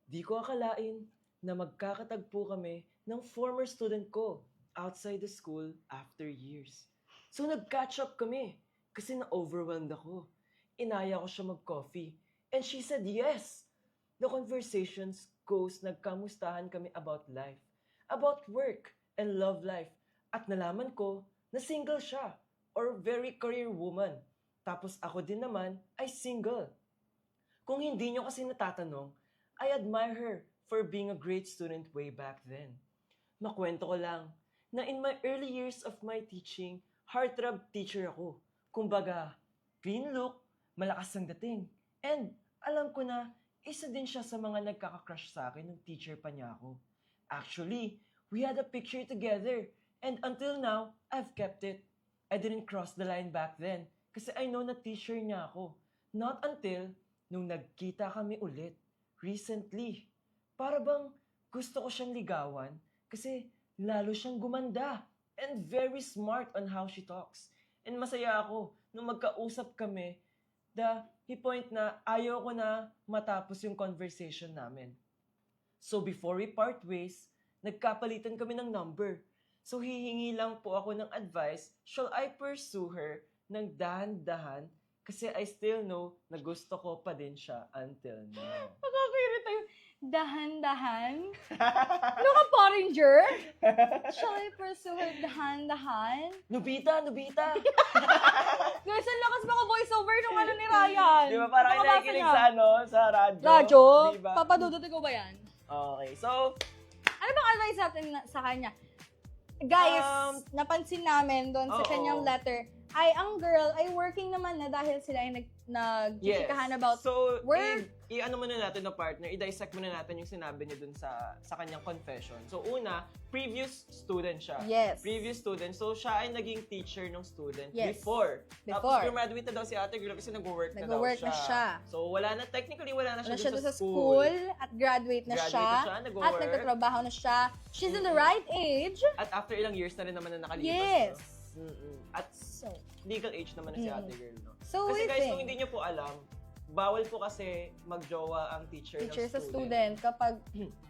Di ko akalain na magkakatagpo kami ng former student ko outside the school after years. So nag-catch up kami kasi na-overwhelmed ako. Inaya ko siya mag-coffee and she said yes. The conversations goes nagkamustahan kami about life, about work and love life. At nalaman ko na single siya or very career woman. Tapos ako din naman ay single. Kung hindi nyo kasi natatanong, I admire her for being a great student way back then. Makwento ko lang na in my early years of my teaching, heartthrob teacher ako. Kumbaga, clean look, malakas ang dating. And alam ko na isa din siya sa mga nagkaka-crush sa akin nung teacher pa niya ako. Actually, we had a picture together and until now, I've kept it. I didn't cross the line back then kasi I know na teacher niya ako. Not until nung nagkita kami ulit, recently. Para bang gusto ko siyang ligawan kasi lalo siyang gumanda and very smart on how she talks. And masaya ako nung magkausap kami, he point na ayaw ko na matapos yung conversation namin. So before we part ways, nagkapalitan kami ng number. So hihingi lang po ako ng advice, shall I pursue her ng dahan-dahan? Kasi I still know na gusto ko pa din siya until now. Nakakairita yung dahan-dahan. Ano ka, Porringer? Shall I pursue her dahan-dahan? Nobita! Guys, ang lakas mga voiceover nung ano ni Ryan. Di ba parang Nakabasa nakikinig niya. sa sa radyo? Radyo? Di ba? Papadudot ko ba yan? Okay, so, Ano bang advice natin sa kanya? Guys, napansin namin doon sa oo. kanyang letter, ang girl ay working naman na dahil sila ay nagchikahan about so, work. i-ano muna natin na partner, i-dissect muna natin yung sinabi niya dun sa kanyang confession. So, una, previous student siya. Yes. Previous student. So, siya ay naging teacher ng student Yes. before. Tapos, Before. graduate na daw si ate girl kasi nag-work na daw Nag-work na siya. So, technically, wala na siya Wala siya dun doon sa school at graduate na Graduate siya. na siya, At nag-work. nagtatrabaho na siya. She's in the right age. At after ilang years na rin naman na nakalipas. Yes. No? Mm-mm. At So, legal age naman na si ate girl, no? So, Kasi we guys, think, kung hindi nyo po alam, bawal po kasi magjowa ang teacher sa ng student kapag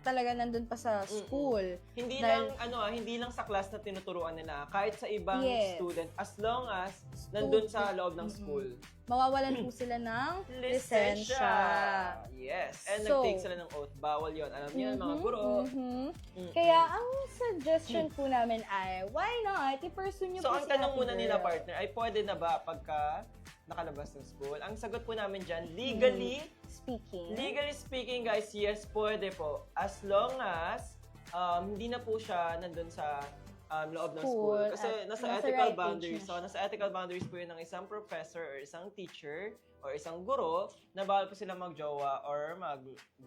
talaga nandun pa sa school. Hindi Dahil- hindi lang sa class na tinuturuan nila, kahit sa ibang Yes. student, as long as nandun sa loob ng school. Mawawalan po sila ng lisensya. Yes. And So, nag-take sila ng oath. Bawal yon. Alam niyo, mga guro. Mhm. Mm-mm. Kaya ang suggestion po namin ay, why not? I-pursue niyo So, po ang si tanong ate muna nila, girl. partner, ay pwede na ba pagka nakalabas ng school? Ang sagot po namin dyan, legally speaking, guys, yes, pwede po. As long as hindi na po siya nandun sa loob ng school. School Kasi at nasa nasa ethical right age boundaries. na So, nasa ethical boundaries po yun ng isang professor or isang teacher or isang guro na bawal po sila magjowa or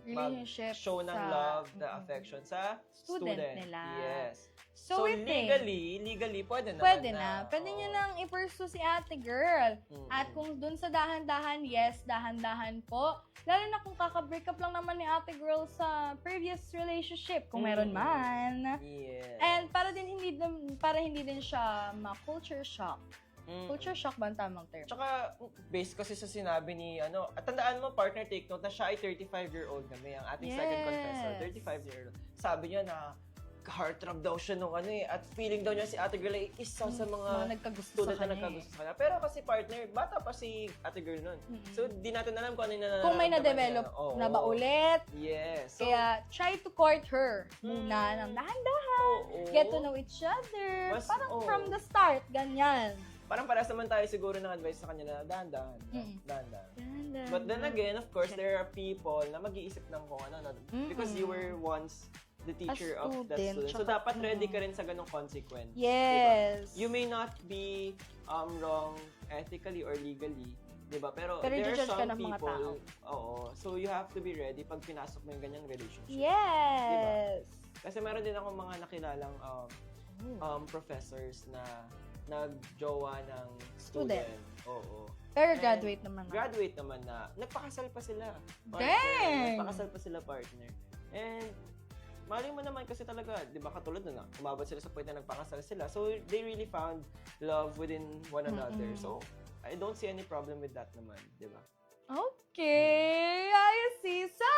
Relationship show ng sa- love, the affection sa Student student. nila. Yes. So, we think, legally, pwede naman pwede na. na. Pwede Oo. nyo nang i-pursue si ate girl. Mm. At kung dun sa dahan-dahan, yes, dahan-dahan po. Lalo na kung kaka-break up lang naman ni ate girl sa previous relationship, kung meron man. Yes. And para hindi din siya ma-culture shock. Culture shock ba ang tamang term? Tsaka, based kasi sa sinabi ni, at tandaan mo, partner, take note, na siya ay 35-year-old kami, ang ating second Yes. confessor, 35-year-old. Sabi niya na, heartthrob daw siya nung at feeling daw niya si ate girl ay isa sa mga nagkagusto student sa na kanya. nagkagusto sa kanya. Pero kasi partner, bata pa si ate girl nun. So, di natin alam kung ano yung Kung may nararamdaman na-develop niya. Oo. na ba ulit. Yes. So, Kaya, try to court her muna ng dahan-dahan. oo. Get to know each other. Parang oo. from the start, ganyan. Parang parehas naman tayo siguro ng advice sa kanya na dahan-dahan. Dahan-dahan. Dahan-dahan. But then again, of course, there are people na mag-iisip ng kung ano. Because you were once the teacher of that student. So, tsaka- dapat ready ka rin sa ganong consequence. Yes. Diba? You may not be wrong ethically or legally, diba? Pero Pero there are i-judge ka some ng mga people, tao. so you have to be ready pag pinasok mo yung ganyang relationship. Yes. Kasi meron din akong mga nakilalang professors na nagjowa ng student. Oo. Pero And graduate naman. Graduate naman na. Nagpakasal pa sila. Dang! Nagpakasal pa sila, partner. And, mali mo naman kasi talaga, di ba katulad na umabot sila sa point na nagpakasal sila. So, they really found love within one another. So, I don't see any problem with that naman, di ba? Okay, I see. So,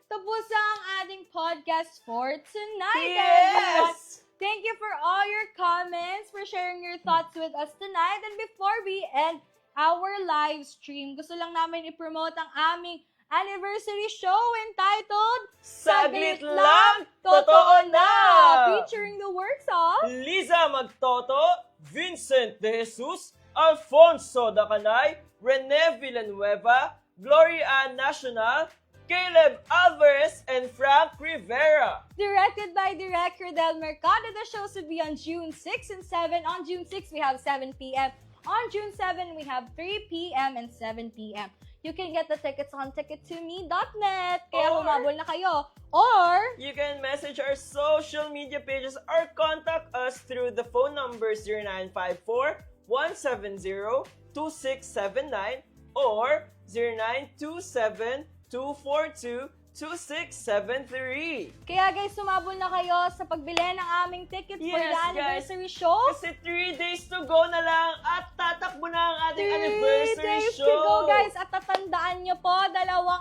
tapos ang ating podcast for tonight. everyone. Thank you for all your comments, for sharing your thoughts with us tonight. And before we end our live stream, gusto lang namin i-promote ang aming anniversary show entitled Saglit Lang, Totoo Na! Featuring the works of Liza Magtoto, Vincent De Jesus, Alfonso Dacanay, Rene Villanueva, Gloria Nacional, Caleb Alvarez, and Frank Rivera. Directed by Director Del Mercado. The shows will be on June 6 and 7. On June 6, we have 7 p.m. On June 7, we have 3 p.m. and 7 p.m. You can get the tickets on tickettome.net. Kaya Or- humabol na kayo. Or, You can message our social media pages or contact us through the phone number 0954-170-2679 or 0927-242-0942. 2673. Kaya guys, sumabol na kayo sa pagbili ng aming tickets for Yes, the guys. anniversary show. Kasi 3 days to go na lang at tatakbo na ang ating 3 anniversary days show. to go, guys. At tatandaan nyo po, 2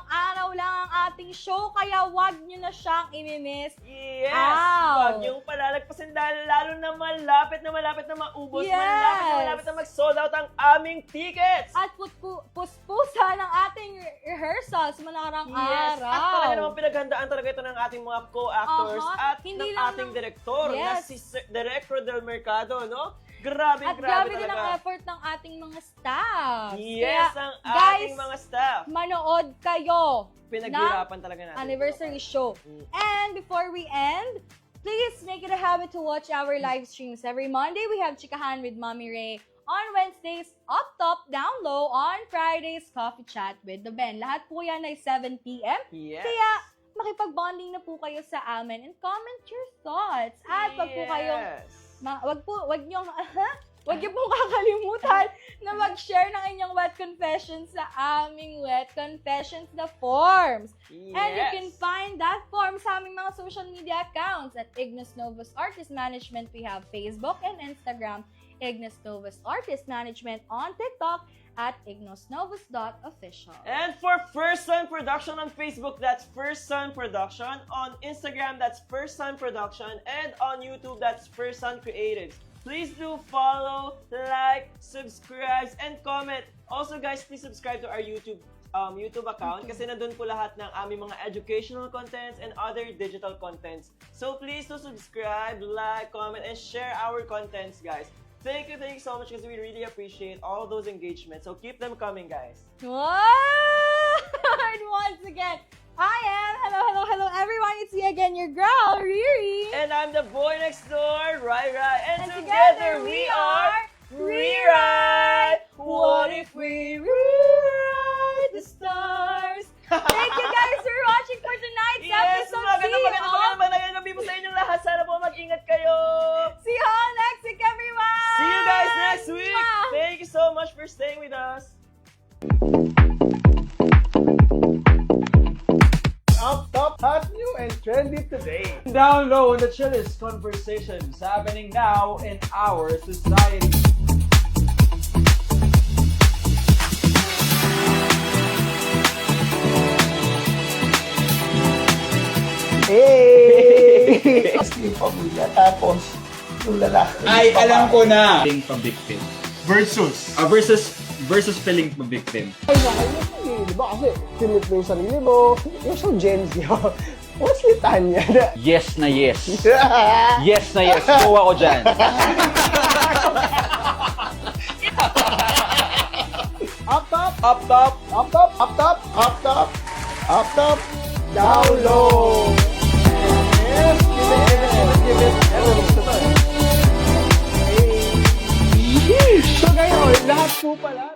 araw lang ang ating show, kaya wag nyo na siyang imimiss. Yes! Ow. Huwag niyong palalagpasin dahil lalo na malapit na maubos. Yes. Malapit na mag-sold out ang aming tickets! At puspusa ng ating rehearsals manarang Yes! araw. At talaga namang pinaghandaan talaga ito ng ating mga co-actors Aha. at Hindi ng lang ating ng- direktor na Yes. si Director Del Mercado, no? Grabe At grabe din talaga. ang effort ng ating mga staff. Yes, Kaya, ang guys, ating mga staff. manood kayo Pinaghirapan talaga natin. anniversary show. And before we end, please make it a habit to watch our live streams. Every Monday, we have Chikahan with Mommy Ray. On Wednesdays, Up Top, Down Low. On Fridays, Coffee Chat with the Ben. Lahat po yan ay 7 p.m. Yes. Kaya, makipag-bonding na po kayo sa amin and comment your thoughts. At wag po kayong wag niyo pong kakalimutan na mag-share ng inyong wet confessions sa aming Wet Confessions the Forms. And you can find that form sa aming mga social media accounts at Ignos Novus Artist Management. We have Facebook and Instagram, Ignos Novus Artist Management, on TikTok at ignosnovus.official. And for First Son Production on Facebook, that's First Son Production. On Instagram, that's First Son Production. And on YouTube, that's First Son Creatives. Please do follow, like, subscribe, and comment. Also, guys, please subscribe to our YouTube account kasi nandun po lahat ng aming mga educational contents and other digital contents. So please do subscribe, like, comment, and share our contents, guys. Thank you so much because we really appreciate all those engagements. So keep them coming, guys. What? And once again, hello everyone, it's me again, your girl, Riri. And I'm the boy next door, Rai. And together we are Rewrite. What if we rewrite the stars? Thank you guys for watching for tonight's Yes, episode. magandang gabi po sa inyong lahat. Sana po mag-ingat kayo. See you all next week, everyone. See you guys next week. Mwah. Thank you so much for staying with us. Up top, hot, new, and trendy today. Down low on the chillest conversations happening now in our society. Hey! Yung pamilya, tapos yung lalaki. Ay, alam ko na. Feeling pa-victim. Versus. Versus feeling pa-victim. Ay, nakakaya di ba? Kasi pinit mo yung sarili mo. Yung sa Gen Z, what's litanya na? Yes na yes. Yes na yes. Kuha ko dyan. Up top, Up top. up top, up top, up top, up top, down low. Yes, give it. Hey. So ngayon, lahat po pala